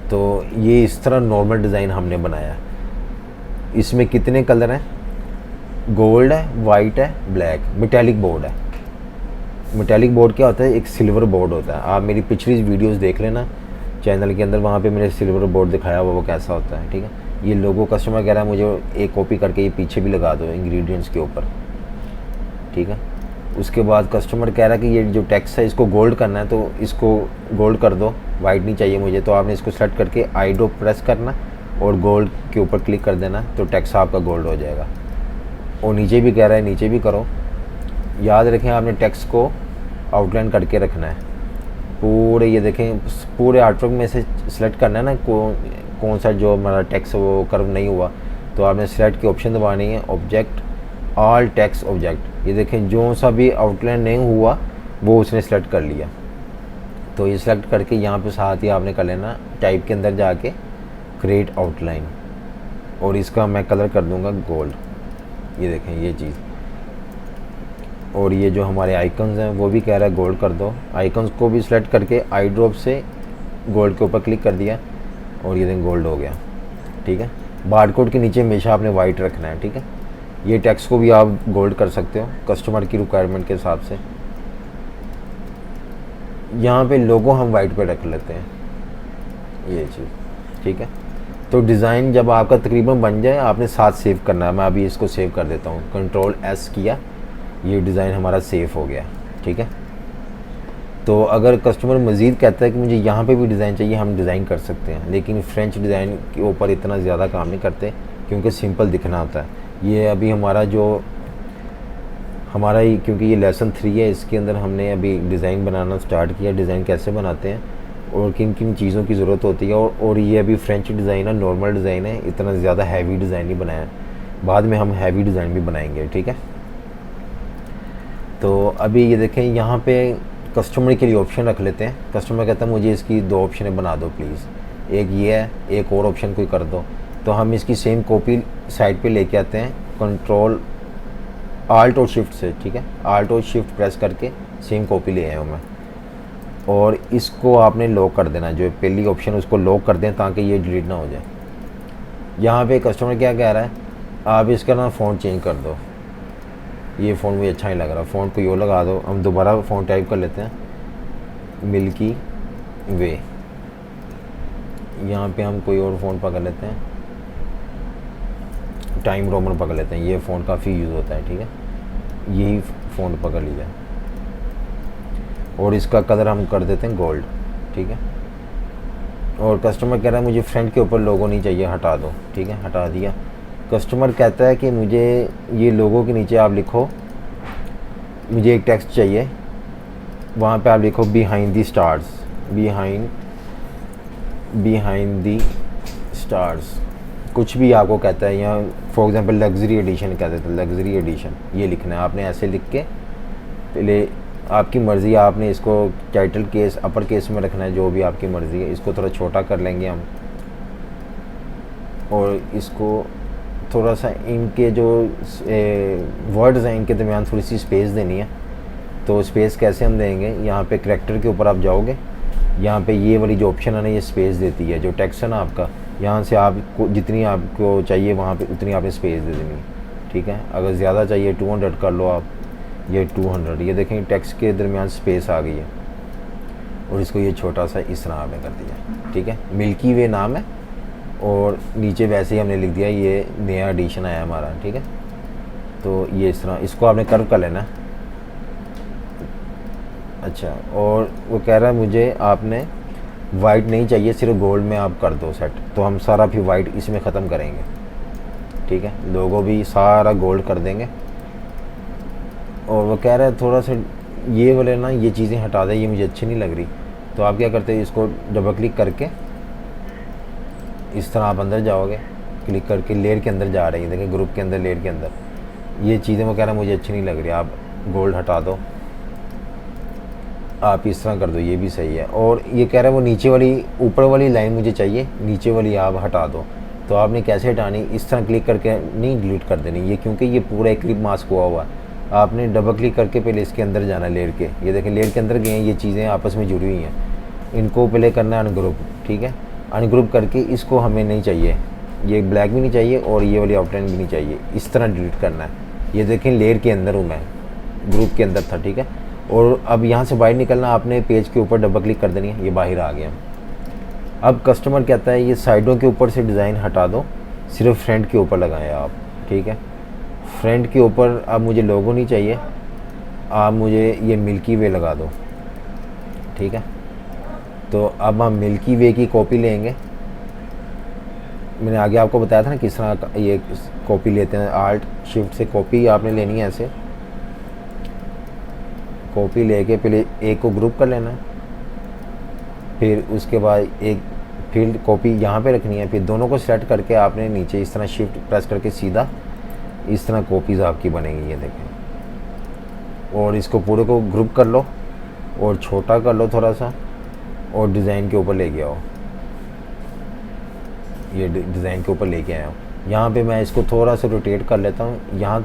तो ये इस तरह नॉर्मल डिज़ाइन हमने बनाया है। इसमें कितने कलर हैं, गोल्ड है, वाइट है, ब्लैक, मेटालिक बोर्ड है। मेटालिक बोर्ड क्या होता है, एक सिल्वर बोर्ड होता है। आप मेरी पिछली वीडियोस देख लेना चैनल के अंदर, वहाँ पे मैंने सिल्वर बोर्ड दिखाया हुआ वो कैसा होता है, ठीक है। ये लोगो कस्टमर कह रहा है मुझे एक कॉपी करके ये पीछे भी लगा दो इंग्रेडिएंट्स के ऊपर, ठीक है। उसके बाद कस्टमर कह रहा है कि ये जो टेक्स्ट है इसको गोल्ड करना है, तो इसको गोल्ड कर दो, वाइट नहीं चाहिए मुझे। तो आपने इसको सेलेक्ट करके आई ड्रॉप प्रेस करना और गोल्ड के ऊपर क्लिक कर देना, तो टेक्स्ट आपका गोल्ड हो जाएगा। और नीचे भी कह रहा है नीचे भी करो। याद रखें आपने टेक्स्ट को आउटलाइन करके रखना है पूरे। ये देखें पूरे आर्टवर्क में से सिलेक्ट करना है ना कौन सा जो हमारा टेक्स्ट वो कर्व नहीं हुआ, तो आपने सिलेक्ट की ऑप्शन दबानी है, ऑब्जेक्ट ऑल टेक्स्ट ऑब्जेक्ट। ये देखें जो सा भी आउटलाइन नहीं हुआ वो उसने सेलेक्ट कर लिया। तो ये सिलेक्ट करके यहाँ पे साथ ही आपने कर लेना टाइप के अंदर जाके क्रिएट आउटलाइन, और इसका मैं कलर कर दूंगा गोल्ड। ये देखें ये चीज़। और ये जो हमारे आइकन्स हैं वो भी कह रहा है गोल्ड कर दो। आइकन्स को भी सिलेक्ट करके आई ड्रॉप से गोल्ड के ऊपर क्लिक कर दिया और ये देखें गोल्ड हो गया, ठीक है। बारकोड के नीचे हमेशा आपने वाइट रखना है, ठीक है। ये टेक्स्ट को भी आप गोल्ड कर सकते हो कस्टमर की रिक्वायरमेंट के हिसाब से। यहाँ पे लोगो हम वाइट पे रख लेते हैं, ये चीज़, ठीक है। तो डिज़ाइन जब आपका तकरीबन बन जाए आपने साथ सेव करना है। मैं अभी इसको सेव कर देता हूँ, Ctrl+S किया, ये डिज़ाइन हमारा सेव हो गया, ठीक है। तो अगर कस्टमर मज़ीद कहता है कि मुझे यहाँ पे भी डिज़ाइन चाहिए, हम डिज़ाइन कर सकते हैं, लेकिन फ्रेंच डिज़ाइन के ऊपर इतना ज़्यादा काम नहीं करते क्योंकि सिंपल दिखना होता है। ये अभी हमारा क्योंकि ये लेसन 3 है, इसके अंदर हमने अभी डिज़ाइन बनाना स्टार्ट किया, डिज़ाइन कैसे बनाते हैं और किन किन चीज़ों की ज़रूरत होती है। और ये अभी फ्रेंच डिज़ाइन है, नॉर्मल डिज़ाइन है, इतना ज़्यादा हैवी डिज़ाइन नहीं बनाया। बाद में हम हैवी डिज़ाइन भी बनाएंगे, ठीक है। तो अभी ये देखें यहाँ पे कस्टमर के लिए ऑप्शन रख लेते हैं। कस्टमर कहता है मुझे इसकी 2 ऑप्शन बना दो प्लीज़, एक ये है, एक और ऑप्शन कोई कर दो। तो हम इसकी सेम कॉपी साइड पे लेके आते हैं, Ctrl Alt और शिफ्ट से, ठीक है। Alt और शिफ्ट प्रेस करके सेम कॉपी ले आया हूँ मैं, और इसको आपने लॉक कर देना, जो पहली ऑप्शन उसको लॉक कर दें ताकि ये डिलीट ना हो जाए। यहाँ पे कस्टमर क्या कह रहा है, आप इसका ना फ़ॉन्ट चेंज कर दो, ये फ़ॉन्ट मुझे अच्छा नहीं लग रहा, फ़ॉन्ट को यो लगा दो। हम दोबारा फ़ॉन्ट टाइप कर लेते हैं, मिल्की वे। यहाँ पे हम कोई और फ़ॉन्ट पकड़ लेते हैं, टाइम रोमन पकड़ लेते हैं, ये फ़ॉन्ट काफ़ी यूज़ होता है, ठीक है। यही फ़ॉन्ट पकड़ लीजिए और इसका कलर हम कर देते हैं गोल्ड, ठीक है। और कस्टमर कह रहा है मुझे फ्रंट के ऊपर लोगो नहीं चाहिए, हटा दो, ठीक है, हटा दिया। कस्टमर कहता है कि मुझे ये लोगो के नीचे आप लिखो मुझे एक टेक्स्ट चाहिए, वहाँ पे आप लिखो behind the stars, behind the stars, कुछ भी आपको कहता है, या फॉर एग्जांपल लग्जरी एडिशन कहते थे, लग्जरी एडिशन ये लिखना है आपने। ऐसे लिख के पहले आपकी मर्ज़ी, आपने इसको टाइटल केस अपर केस में रखना है, जो भी आपकी मर्ज़ी है। इसको थोड़ा छोटा कर लेंगे हम, और इसको थोड़ा सा इनके जो वर्ड्स हैं इनके दरमियान थोड़ी सी स्पेस देनी है। तो स्पेस कैसे हम देंगे, यहाँ पे करैक्टर के ऊपर आप जाओगे, यहाँ पे ये वाली जो ऑप्शन है ना, ये स्पेस देती है। जो टेक्स्ट है ना आपका, यहाँ से आपको जितनी आपको चाहिए वहाँ पे उतनी आपने स्पेस दे देनी है, ठीक है। अगर ज़्यादा चाहिए 200 कर लो आप, ये 200। ये देखें टेक्स्ट के दरमियान स्पेस आ गई है, और इसको ये छोटा सा इस तरह आपने कर दिया, ठीक है। मिल्की वे नाम है, और नीचे वैसे ही हमने लिख दिया ये नया एडिशन आया हमारा, ठीक है। तो ये इस तरह इसको आपने कर्व कर लेना है। अच्छा, और वो कह रहा है मुझे आपने वाइट नहीं चाहिए, सिर्फ गोल्ड में आप कर दो सेट। तो हम सारा फिर वाइट इसमें ख़त्म करेंगे, ठीक है। लोगो भी सारा गोल्ड कर देंगे। और वो कह रहा है थोड़ा सा ये वाले ना, ये चीज़ें हटा दे, ये मुझे अच्छी नहीं लग रही। तो आप क्या करते हैं, इसको डबल क्लिक करके इस तरह आप अंदर जाओगे, क्लिक करके लेयर के अंदर जा रही है, देखिए ग्रुप के अंदर, लेयर के अंदर ये चीज़ें वो कह रहा है मुझे अच्छी नहीं लग रही, आप गोल्ड हटा दो, आप इस तरह कर दो, ये भी सही है। और ये कह रहा है वो नीचे वाली, ऊपर वाली लाइन मुझे चाहिए, नीचे वाली आप हटा दो। तो आपने कैसे हटानी, इस तरह क्लिक करके नहीं डिलीट कर देनी ये, क्योंकि ये पूरा एक क्लिप मास्क हुआ है। आपने डबल क्लिक करके पहले इसके अंदर जाना, लेयर के, ये देखें लेयर के अंदर गए हैं, ये चीज़ें आपस में जुड़ी हुई हैं, इनको पहले करना है अनग्रुप, ठीक है। अनग्रुप करके इसको हमें नहीं चाहिए, ये ब्लैक भी नहीं चाहिए और ये वाली आउटलाइन भी नहीं चाहिए, इस तरह डिलीट करना है। ये देखें लेयर के अंदर हूँ मैं, ग्रुप के अंदर था, ठीक है। और अब यहाँ से बाहर निकलना, आपने पेज के ऊपर डबल क्लिक कर देनी है, ये बाहर आ गया। अब कस्टमर कहता है ये साइडों के ऊपर से डिज़ाइन हटा दो, सिर्फ फ्रंट के ऊपर लगाएं आप, ठीक है। फ्रंट के ऊपर अब मुझे लोगो नहीं चाहिए, आप मुझे ये मिल्की वे लगा दो, ठीक है। तो अब हम मिल्की वे की कॉपी लेंगे। मैंने आगे आपको बताया था ना किस तरह ये कॉपी लेते हैं, आल्ट शिफ्ट से कॉपी आपने लेनी है। ऐसे कॉपी लेके पहले एक को ग्रुप कर लेना है, फिर उसके बाद एक फील्ड कॉपी यहाँ पे रखनी है, फिर दोनों को सेलेक्ट करके आपने नीचे इस तरह शिफ्ट प्रेस करके सीधा इस तरह कॉपीज़ आपकी बनेंगी, ये देखें। और इसको पूरे को ग्रुप कर लो और छोटा कर लो थोड़ा सा, और डिज़ाइन के ऊपर लेके आओ, ये डिज़ाइन के ऊपर लेके आया हूँ। यहाँ पे मैं इसको थोड़ा सा रोटेट कर लेता हूँ, यहाँ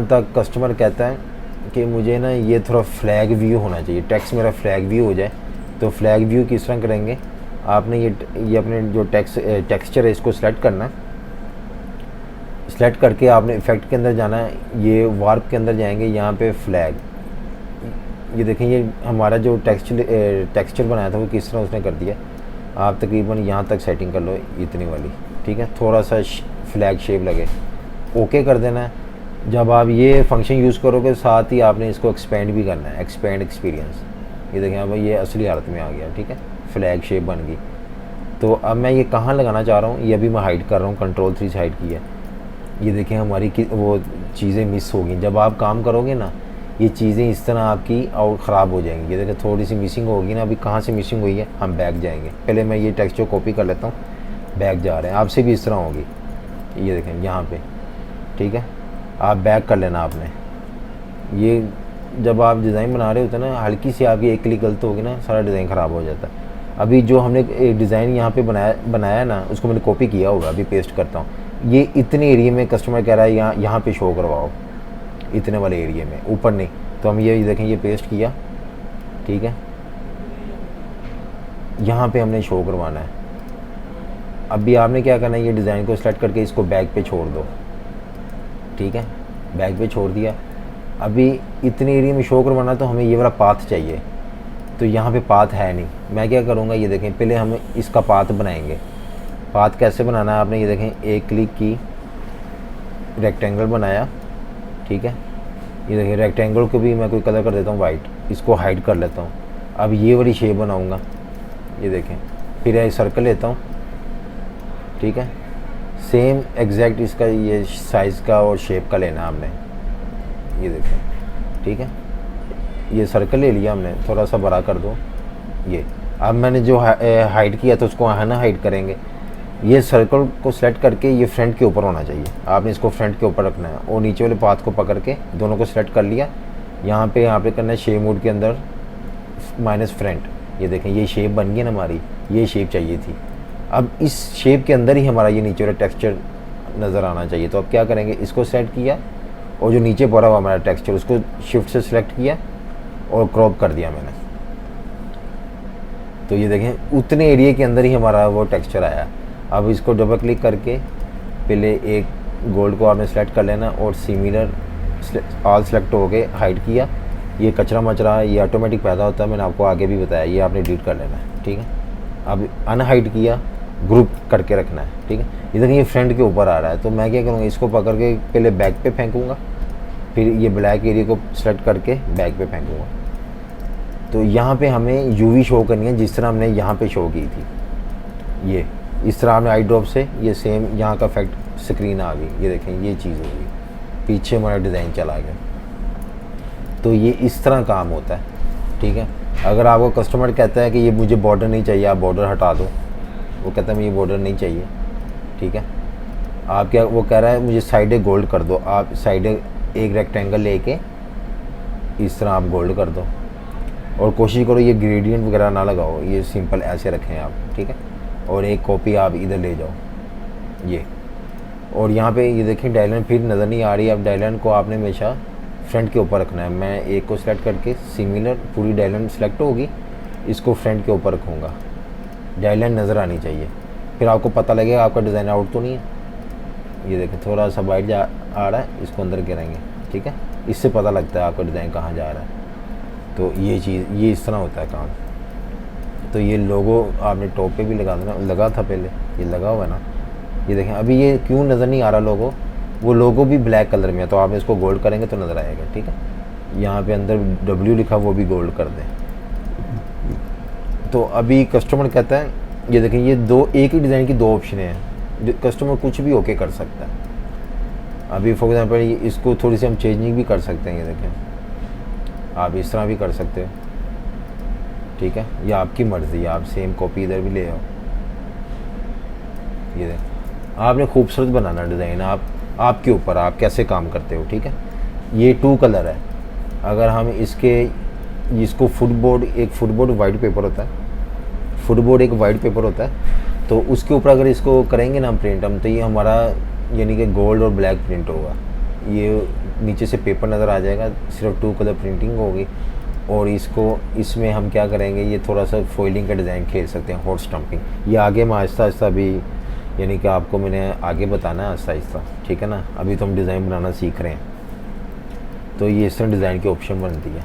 तक कस्टमर कहता है कि मुझे ना ये थोड़ा फ्लैग व्यू होना चाहिए, टेक्स्ट मेरा फ्लैग व्यू हो जाए। तो फ्लैग व्यू किस तरह करेंगे, आपने ये अपने जो टेक्सचर है इसको सिलेक्ट करना है, सिलेक्ट करके आपने इफेक्ट के अंदर जाना है, ये वार्प के अंदर जाएंगे, यहाँ पे फ्लैग, ये देखें ये हमारा जो टेक्सचर बनाया था वो किस तरह उसने कर दिया। आप तकरीबन यहाँ तक सेटिंग कर लो, इतनी वाली, ठीक है। थोड़ा सा फ्लैग शेप लगे, ओके कर देना है। जब आप ये फंक्शन यूज़ करोगे साथ ही आपने इसको एक्सपेंड भी करना है, एक्सपेंड एक्सपीरियंस, ये देखें अब ये असली हालत में आ गया, ठीक है, फ्लैग शेप बन गई। तो अब मैं ये कहाँ लगाना चाह रहा हूँ, ये अभी मैं हाइड कर रहा हूँ, कंट्रोल 3 से हाइड की है। ये देखें हमारी वो चीज़ें मिस हो गई। जब आप काम करोगे ना, ये चीज़ें इस तरह आपकी और ख़राब हो जाएंगी। ये देखें थोड़ी सी मिसिंग होगी ना, अभी कहाँ से मिसिंग हुई है, हम बैक जाएंगे। पहले मैं ये टेक्स्ट को कॉपी कर लेता हूँ, बैक जा रहे हैं, आपसे भी इस तरह होगी। ये देखें यहाँ पे, ठीक है, आप बैक कर लेना आपने। ये जब आप डिज़ाइन बना रहे होते हैं ना, हल्की सी आपकी एक क्लिक गलत होगी ना, सारा डिज़ाइन ख़राब हो जाता है। अभी जो हमने एक डिज़ाइन यहाँ पे बनाया ना, उसको मैंने कॉपी किया होगा, अभी पेस्ट करता हूँ। ये इतने एरिया में कस्टमर कह रहा है यहाँ पे शो करवाओ, इतने वाले एरिया में, ऊपर नहीं। तो हम ये देखें, ये पेस्ट किया, ठीक है, यहाँ पे हमने शो करवाना है। अभी आपने क्या करना है, ये डिज़ाइन को सेलेक्ट करके इसको बैक पे छोड़ दो, ठीक है, बैक पे छोड़ दिया। अभी इतने एरिया में शो करवाना तो हमें ये वाला पाथ चाहिए, तो यहाँ पे पाथ है नहीं। मैं क्या करूँगा, ये देखें पहले हम इसका पाथ बनाएंगे। पाथ कैसे बनाना है, आपने ये देखें एक क्लिक की, रेक्टेंगल बनाया, ठीक है। ये देखिए रेक्टेंगल को भी मैं कोई कलर कर देता हूँ वाइट, इसको हाइड कर लेता हूँ। अब ये वाली शेप बनाऊँगा, ये देखें, फिर एक सर्कल लेता हूँ, ठीक है, सेम एग्जैक्ट इसका ये साइज़ का और शेप का लेना है हमने। ये देखें ठीक है, ये सर्कल ले लिया हमने, थोड़ा सा बड़ा कर दो ये। अब मैंने जो हाइड किया तो उसको है ना हाइड करेंगे। ये सर्कल को सेलेक्ट करके ये फ्रंट के ऊपर होना चाहिए, आपने इसको फ्रंट के ऊपर रखना है और नीचे वाले पाथ को पकड़ के दोनों को सेलेक्ट कर लिया। यहाँ पे करना है शेप मोड के अंदर माइनस फ्रंट। ये देखें ये शेप बन गई ना हमारी, ये शेप चाहिए थी। अब इस शेप के अंदर ही हमारा ये नीचे वाला टेक्सचर नज़र आना चाहिए। तो अब क्या करेंगे, इसको सेलेक्ट किया और जो नीचे पड़ा हुआ हमारा टेक्सचर उसको शिफ्ट से सिलेक्ट किया और क्रॉप कर दिया मैंने। तो ये देखें उतने एरिया के अंदर ही हमारा वो टेक्सचर आया। अब इसको डबल क्लिक करके पहले एक गोल्ड को आपने सेलेक्ट कर लेना और सिमिलर ऑल सेलेक्ट हो गए, हाइड किया। ये कचरा मचरा ये ऑटोमेटिक पैदा होता है, मैंने आपको आगे भी बताया, ये आपने डिलीट कर लेना है। ठीक है, अब अनहाइड किया, ग्रुप करके रखना है। ठीक है, ये देखिए ये फ्रंट के ऊपर आ रहा है, तो मैं क्या करूँगा, इसको पकड़ के पहले बैक पे फेंकूँगा, फिर ये ब्लैक एरिया को सेलेक्ट करके बैक पे फेंकूँगा। तो यहाँ पे हमें यूवी शो करनी है जिस तरह हमने यहाँ पे शो की थी। ये इस तरह हमने आई ड्रॉप से ये सेम यहाँ का इफेक्ट स्क्रीन आ गई। ये देखें ये चीज़ होगी, पीछे हमारा डिज़ाइन चला गया। तो ये इस तरह काम होता है। ठीक है, अगर आपको कस्टमर कहता है कि ये मुझे बॉर्डर नहीं चाहिए, आप बॉर्डर हटा दो, वो कहता है मुझे बॉर्डर नहीं चाहिए। ठीक है, आप क्या, वो कह रहा है मुझे साइडें गोल्ड कर दो, आप साइडें एक रेक्टेंगल लेके इस तरह आप गोल्ड कर दो। और कोशिश करो ये ग्रेडियंट वगैरह ना लगाओ, ये सिंपल ऐसे रखें आप। ठीक है, और एक कॉपी आप इधर ले जाओ ये। और यहाँ पे ये देखें डायलाइन फिर नज़र नहीं आ रही। अब डायलाइन को आपने हमेशा फ्रंट के ऊपर रखना है। मैं एक को सिलेक्ट करके सिमिलर पूरी डायलाइन सेलेक्ट होगी, इसको फ्रंट के ऊपर रखूँगा, डायलाइन नज़र आनी चाहिए। फिर आपको पता लगेगा आपका डिज़ाइन आउट तो नहीं है। ये देखें थोड़ा सा बाइट आ रहा है, इसको अंदर गिराएंगे। ठीक है, इससे पता लगता है आपका डिज़ाइन कहाँ जा रहा है। तो ये चीज़ ये इस तरह होता है काम। तो ये लोगो आपने टॉप पे भी लगा देना, लगा था पहले, ये लगा हुआ है ना। ये देखें अभी ये क्यों नज़र नहीं आ रहा लोगो, वो लोगो भी ब्लैक कलर में है, तो आप इसको गोल्ड करेंगे तो नज़र आएगा। ठीक है, यहाँ पे अंदर W लिखा वो भी गोल्ड कर दें। तो अभी कस्टमर कहता है, ये देखें ये दो एक ही डिज़ाइन की दो ऑप्शन हैं, कस्टमर कुछ भी ओके कर सकता है। अभी फॉर एग्जाम्पल इसको थोड़ी सी हम चेंजिंग भी कर सकते हैं। ये देखें आप इस तरह भी कर सकते हो। ठीक है, ये आपकी मर्ज़ी है, आप सेम कॉपी इधर भी ले आओ। ये देख आपने खूबसूरत बनाना डिज़ाइन, आपके ऊपर आप कैसे काम करते हो। ठीक है, ये 2 कलर है। अगर हम इसको फुटबोर्ड, एक फुटबोर्ड वाइट पेपर होता है, फुटबोर्ड एक वाइट पेपर होता है, तो उसके ऊपर अगर इसको करेंगे ना प्रिंट हम, तो ये हमारा यानी कि गोल्ड और ब्लैक प्रिंट होगा। ये नीचे से पेपर नज़र आ जाएगा, सिर्फ 2 कलर प्रिंटिंग होगी। और इसमें हम क्या करेंगे, ये थोड़ा सा फॉइलिंग का डिज़ाइन खेल सकते हैं, हॉट स्टम्पिंग। ये आगे मैं आहिस्ता आहिस्ता भी यानी कि आपको मैंने आगे बताना है आहिस्ता आहिस्ता। ठीक है ना, अभी तो हम डिज़ाइन बनाना सीख रहे हैं। तो ये इस तरह डिज़ाइन की ऑप्शन बनती है।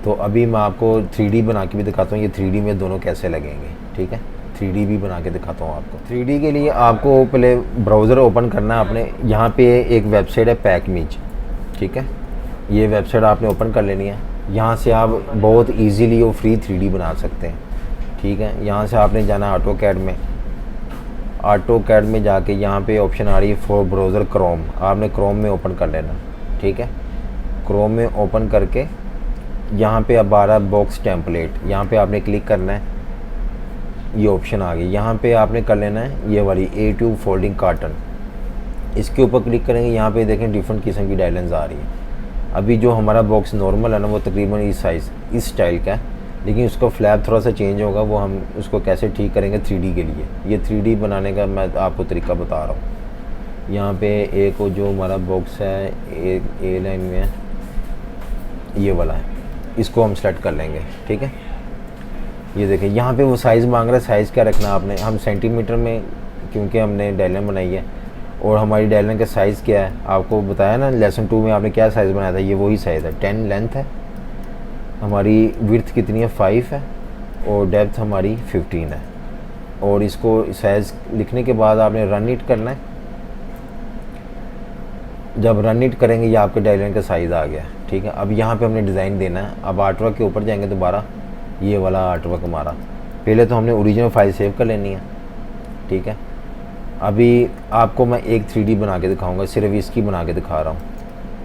तो अभी मैं आपको 3D बना के भी दिखाता हूँ, ये 3D में दोनों कैसे लगेंगे। ठीक है, 3D भी बना के दिखाता हूँ आपको। 3D के लिए आपको पहले ब्राउज़र ओपन करना है अपने। यहाँ पे एक वेबसाइट है पैकमिज। ठीक है, ये वेबसाइट आपने ओपन कर लेनी है। यहाँ से आप बहुत इजीली वो फ्री 3D बना सकते हैं। ठीक है, यहाँ से आपने जाना है ऑटोकैड में। ऑटोकैड में जाके यहाँ पे ऑप्शन आ रही है फॉर ब्राउज़र क्रोम, आपने क्रोम में ओपन कर लेना। ठीक है, क्रोम में ओपन करके यहाँ पे अब आ रहा है बॉक्स टेम्पलेट, यहाँ पे आपने क्लिक करना है। ये ऑप्शन आ गई, यहाँ पे आपने कर लेना है ये वाली A2 फोल्डिंग कार्टन। इसके ऊपर क्लिक करेंगे, यहाँ पे देखें डिफरेंट किस्म की डायलाइंस आ रही है। अभी जो हमारा बॉक्स नॉर्मल है ना, वो तकरीबन इस साइज़ इस स्टाइल का है, लेकिन उसका फ्लैप थोड़ा सा चेंज होगा। वो हम उसको कैसे ठीक करेंगे 3D के लिए। ये 3D बनाने का मैं आपको तरीका बता रहा हूँ। यहाँ पे एक जो हमारा बॉक्स है एक A लाइन में है, ये वाला है, इसको हम सेलेक्ट कर लेंगे। ठीक है, ये देखें यहाँ पे वो साइज़ मांग रहा है। साइज़ क्या रखना आपने, हम सेंटीमीटर में, क्योंकि हमने डायलाइन बनाई है और हमारी डायलाइन का साइज़ क्या है आपको बताया ना लेसन 2 में आपने क्या साइज़ बनाया था, ये वही साइज़ है। 10 लेंथ है हमारी, विड्थ कितनी है 5 है और डेप्थ हमारी 15 है। और इसको साइज़ लिखने के बाद आपने रन इट करना है। जब रन इट करेंगे ये आपके डायलाइन का साइज़ आ गया। ठीक है, अब यहाँ पे हमने डिज़ाइन देना है। अब आर्टवर्क के ऊपर जाएंगे दोबारा, ये वाला आर्टवर्क हमारा, पहले तो हमने ओरिजिनल फाइल सेव कर लेनी है। ठीक है, अभी आपको मैं एक 3D बना के दिखाऊंगा, सिर्फ इसकी बना के दिखा रहा हूँ,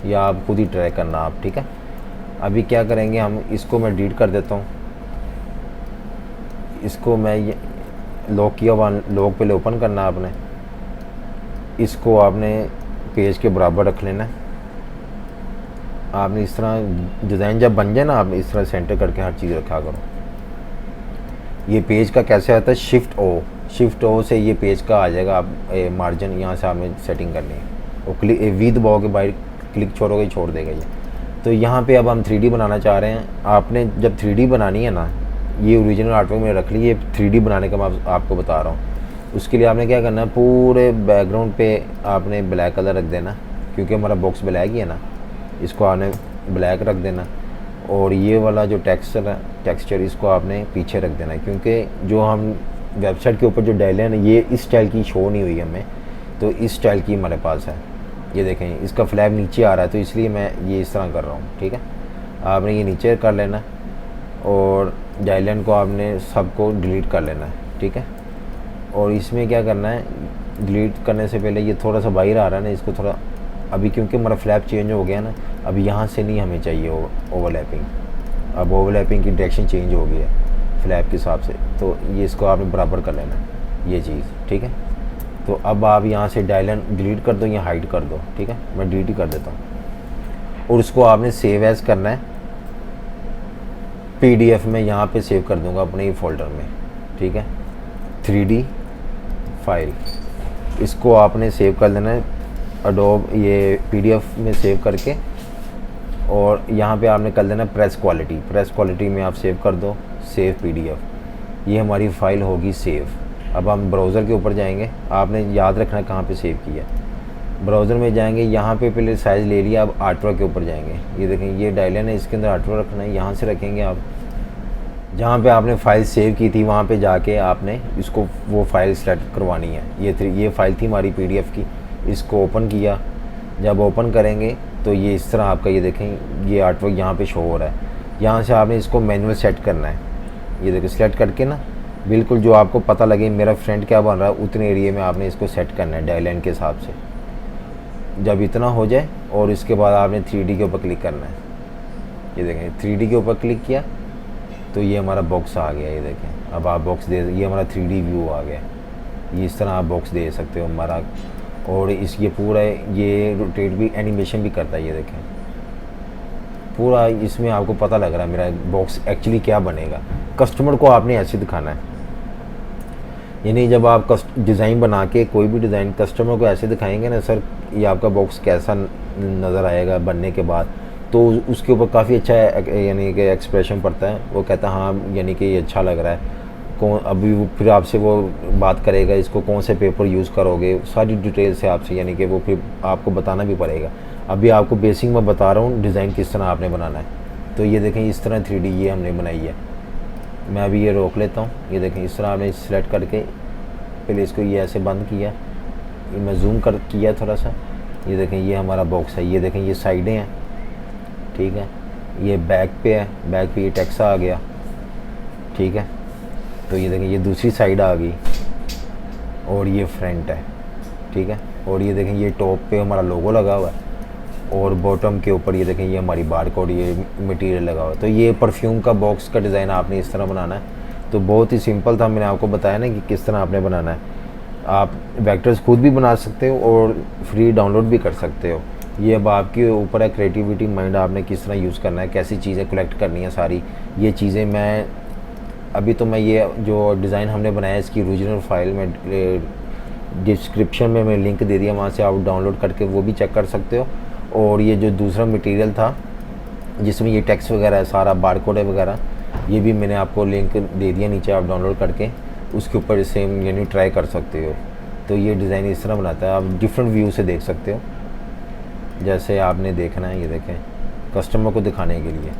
या आप खुद ही ट्राई करना आप। ठीक है, अभी क्या करेंगे हम, इसको मैं डिलीट कर देता हूँ। इसको मैं लॉक किया हुआ, लॉक पहले ओपन करना है आपने, इसको आपने पेज के बराबर रख लेना है। आपने इस तरह डिज़ाइन जब बन जाए ना, आप इस तरह सेंटर करके हर चीज़ रखा करो। ये पेज का कैसे आता है, शिफ्ट ओ से ये पेज का आ जाएगा। आप मार्जिन यहाँ से आपने सेटिंग करनी है, और क्लिक वी दबाओगे, बाहर क्लिक छोड़ोगे छोड़ देगा ये। तो यहाँ पे अब हम 3D बनाना चाह रहे हैं। आपने जब 3D बनानी है ना, ये ओरिजिनल आर्टवर्क में रख ली, ये 3D बनाने का मैं आपको बता रहा हूँ। उसके लिए आपने क्या करना है, पूरे बैकग्राउंड पे आपने ब्लैक कलर रख देना, क्योंकि हमारा बॉक्स ब्लैक ही है ना, इसको आपने ब्लैक रख देना। और ये वाला जो टेक्सचर इसको आपने पीछे रख देना है, क्योंकि जो हम वेबसाइट के ऊपर जो डाले हैं ना, ये इस स्टाइल की शो नहीं हुई हमें, तो इस स्टाइल की हमारे पास है। ये देखें, इसका फ्लैग नीचे आ रहा है, तो इसलिए मैं ये इस तरह कर रहा हूँ। ठीक है, आपने ये नीचे कर लेना, और डायलैंड को आपने सबको डिलीट कर लेना है। ठीक है, और इसमें क्या करना है, डिलीट करने से पहले ये थोड़ा सा बाहर आ रहा है ना, इसको थोड़ा अभी, क्योंकि हमारा फ्लैप चेंज हो गया ना, अभी यहाँ से नहीं हमें चाहिए ओवरलैपिंग। अब ओवरलैपिंग की डायरेक्शन चेंज हो गई है फ्लैप के हिसाब से, तो ये इसको आपने बराबर कर लेना है ये चीज़। ठीक है, तो अब आप यहाँ से डायलैंड डिलीट कर दो या हाइड कर दो। ठीक है, मैं डिलीट ही कर देता हूँ। और उसको आपने सेव एज़ करना है PDF में, यहाँ पे सेव कर दूँगा अपने ही फोल्डर में। ठीक है, 3D फाइल, इसको आपने सेव कर देना है एडोब ये PDF में सेव करके, और यहाँ पे आपने कर देना प्रेस क्वालिटी में आप सेव कर दो, सेव PDF। ये हमारी फ़ाइल होगी सेव। अब हम ब्राउज़र के ऊपर जाएंगे, आपने याद रखना कहाँ पे सेव किया। ब्राउज़र में जाएंगे, यहाँ पे पहले साइज़ ले लिया, अब आर्टवर्क के ऊपर जाएंगे। ये देखें, ये डायलैंड है, इसके अंदर आर्टवर्क रखना है। यहाँ से रखेंगे आप, जहाँ पे आपने फ़ाइल सेव की थी वहाँ पे जाके आपने इसको वो फ़ाइल सेलेक्ट करवानी है। ये फ़ाइल थी हमारी PDF की, इसको ओपन किया। जब ओपन करेंगे तो ये इस तरह आपका, ये देखें, ये आर्टवर्क यहाँ पे शो हो रहा है। यहाँ से आपने इसको मैनुअल सेट करना है। ये देखिए, सेलेक्ट करके ना बिल्कुल जो आपको पता लगे मेरा फ्रंट क्या बन रहा है, उतने एरिया में आपने इसको सेट करना है डायलैंड के हिसाब से। जब इतना हो जाए, और इसके बाद आपने 3D के ऊपर क्लिक करना है। ये देखें, 3D के ऊपर क्लिक किया तो ये हमारा बॉक्स आ गया। ये देखें, अब आप बॉक्स दे, ये हमारा 3D व्यू आ गया। ये इस तरह आप बॉक्स दे सकते हो हमारा। और इस ये पूरा ये रोटेट भी, एनिमेशन भी करता है। ये देखें, पूरा इसमें आपको पता लग रहा है मेरा बॉक्स एक्चुअली क्या बनेगा। कस्टमर को आपने ऐसे दिखाना है, यानी जब आप डिज़ाइन बना के कोई भी डिज़ाइन कस्टमर को ऐसे दिखाएंगे ना, सर ये आपका बॉक्स कैसा नज़र आएगा बनने के बाद, तो उसके ऊपर काफ़ी अच्छा यानी कि एक्सप्रेशन पड़ता है। वो कहता है हाँ, यानी कि ये अच्छा लग रहा है। कौन अभी वो फिर आपसे वो बात करेगा, इसको कौन से पेपर यूज़ करोगे, सारी डिटेल से आपसे, यानी कि वो फिर आपको बताना भी पड़ेगा। अभी आपको बेसिक में बता रहा हूँ डिज़ाइन किस तरह आपने बनाना है। तो ये देखें, इस तरह 3D ये हमने बनाई है। मैं अभी ये रोक लेता हूँ। ये देखें, इस तरह आपने सेलेक्ट करके पहले इसको ये ऐसे बंद किया, ये मैं जूम कर किया थोड़ा सा। ये देखें, ये हमारा बॉक्स है। ये देखें, ये साइडें हैं। ठीक है, ये बैक पे है, बैक पे ये टेक्स्ट आ गया। ठीक है, तो ये देखें, ये दूसरी साइड आ गई, और ये फ्रंट है। ठीक है, और ये देखें, ये टॉप पे हमारा लोगो लगा हुआ है, और बॉटम के ऊपर ये देखें, ये हमारी बारकोड, ये मटेरियल लगा हुआ है। तो ये परफ्यूम का बॉक्स का डिज़ाइन आपने इस तरह बनाना है। तो बहुत ही सिंपल था, मैंने आपको बताया ना कि किस तरह आपने बनाना है। आप वेक्टर्स खुद भी बना सकते हो और फ्री डाउनलोड भी कर सकते हो। ये अब आपके ऊपर है, क्रिएटिविटी माइंड आपने किस तरह यूज़ करना है, कैसी चीज़ें कलेक्ट करनी है। सारी ये चीज़ें मैं ये जो डिज़ाइन हमने बनाया इसकी ओरिजिनल फाइल में डिस्क्रिप्शन में मैं लिंक दे दिया, वहाँ से आप डाउनलोड करके वो भी चेक कर सकते हो। और ये जो दूसरा मटेरियल था जिसमें ये टेक्स्ट वगैरह है, सारा बारकोड है वगैरह, ये भी मैंने आपको लिंक दे दिया नीचे, आप डाउनलोड करके उसके ऊपर सेम यानी ट्राई कर सकते हो। तो ये डिज़ाइन इस तरह बनाता है, आप डिफरेंट व्यू से देख सकते हो जैसे आपने देखना है। ये देखें, कस्टमर को दिखाने के लिए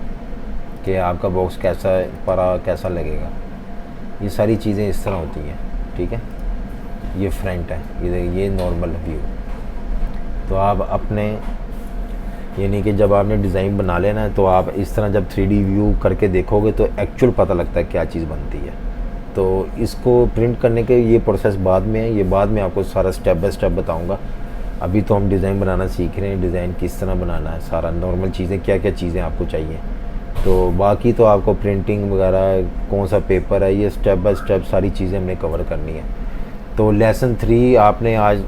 कि आपका बॉक्स कैसा लगेगा। ये सारी चीज़ें इस तरह होती हैं। ठीक है, ये फ्रंट है, ये नॉर्मल व्यू। तो आप अपने यानी कि जब आपने डिज़ाइन बना लेना है, तो आप इस तरह जब 3D व्यू करके देखोगे तो एक्चुअल पता लगता है क्या चीज़ बनती है। तो इसको प्रिंट करने के ये प्रोसेस बाद में है, ये बाद में आपको सारा स्टेप बाय स्टेप बताऊंगा। अभी तो हम डिज़ाइन बनाना सीख रहे हैं, डिज़ाइन किस तरह बनाना है, सारा नॉर्मल चीज़ें क्या क्या चीज़ें आपको चाहिए। तो बाकी तो आपको प्रिंटिंग वगैरह कौन सा पेपर है, ये स्टेप बाय स्टेप सारी चीज़ें हमने कवर करनी है। तो लेसन 3 आपने आज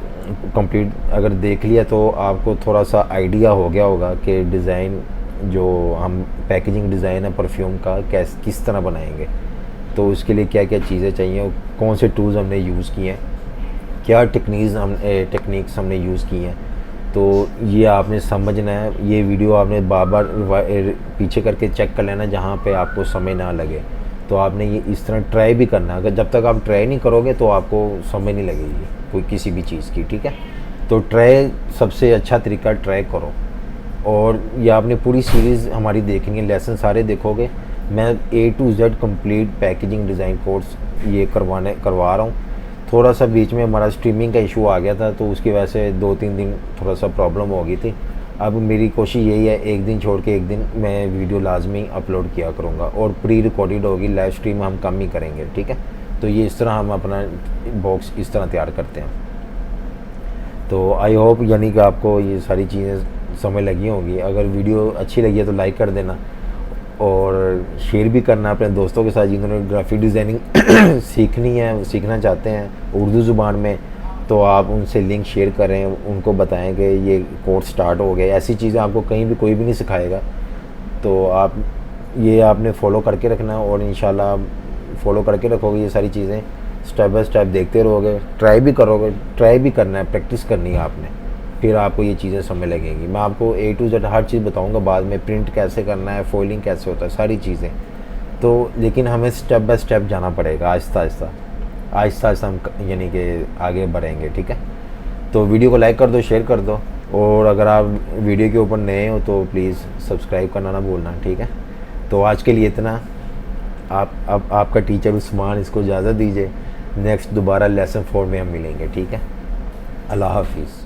कंप्लीट अगर देख लिया तो आपको थोड़ा सा आइडिया हो गया होगा कि डिज़ाइन जो हम पैकेजिंग डिज़ाइन है परफ्यूम का किस तरह बनाएंगे। तो उसके लिए क्या क्या चीज़ें चाहिए, कौन से टूल्स हमने यूज़ किए हैं, क्या टेक्निक्स हमने यूज़ की हैं। तो ये आपने समझना है, ये वीडियो आपने बार बार पीछे करके चेक कर लेना जहाँ पे आपको समय ना लगे। तो आपने ये इस तरह ट्राई भी करना, अगर जब तक आप ट्राई नहीं करोगे तो आपको समय नहीं लगेगी कोई किसी भी चीज़ की, ठीक है। तो ट्राई सबसे अच्छा तरीका, ट्राई करो। और ये आपने पूरी सीरीज़ हमारी देखनी है, लेसन सारे देखोगे। मैं A to Z complete packaging design course ये करवा रहा हूँ। थोड़ा सा बीच में हमारा स्ट्रीमिंग का इशू आ गया था, तो उसकी वजह से 2-3 दिन थोड़ा सा प्रॉब्लम हो गई थी। अब मेरी कोशिश यही है, एक दिन छोड़ के एक दिन मैं वीडियो लाजमी अपलोड किया करूँगा, और प्री रिकॉर्डेड होगी, लाइव स्ट्रीम हम कम ही करेंगे, ठीक है। तो ये इस तरह हम अपना बॉक्स इस तरह तैयार करते हैं। तो आई होप यानी कि आपको ये सारी चीज़ें समझ लगी होंगी। अगर वीडियो अच्छी लगी है तो लाइक कर देना, और शेयर भी करना अपने दोस्तों के साथ जिन्होंने ग्राफिक डिज़ाइनिंग सीखनी है, सीखना चाहते हैं उर्दू ज़ुबान में। तो आप उनसे लिंक शेयर करें, उनको बताएं कि ये कोर्स स्टार्ट हो गया। ऐसी चीज़ें आपको कहीं भी कोई भी नहीं सिखाएगा, तो आप ये आपने फॉलो करके रखना, और इंशाल्लाह फॉलो करके रखोगे ये सारी चीज़ें, स्टेप बाय स्टेप देखते रहोगे, ट्राई भी करोगे, ट्राई भी करना है, प्रैक्टिस करनी है आपने, फिर आपको ये चीज़ें समझ लगेंगी। मैं आपको A to Z हर चीज़ बताऊंगा बाद में, प्रिंट कैसे करना है, फॉइलिंग कैसे होता है, सारी चीज़ें। तो लेकिन हमें स्टेप बाय स्टेप जाना पड़ेगा, आहिस्ता आहिस्ता हम यानी कि आगे बढ़ेंगे, ठीक है। तो वीडियो को लाइक कर दो, शेयर कर दो, और अगर आप वीडियो के ऊपर नए हो तो प्लीज़ सब्सक्राइब करना ना भूलना, ठीक है। तो आज के लिए इतना। अब आपका टीचर उस्मान, इसको इजाज़त दीजिए। नेक्स्ट दोबारा लेसन 4 में हम मिलेंगे, ठीक है। अल्लाह हाफिज़।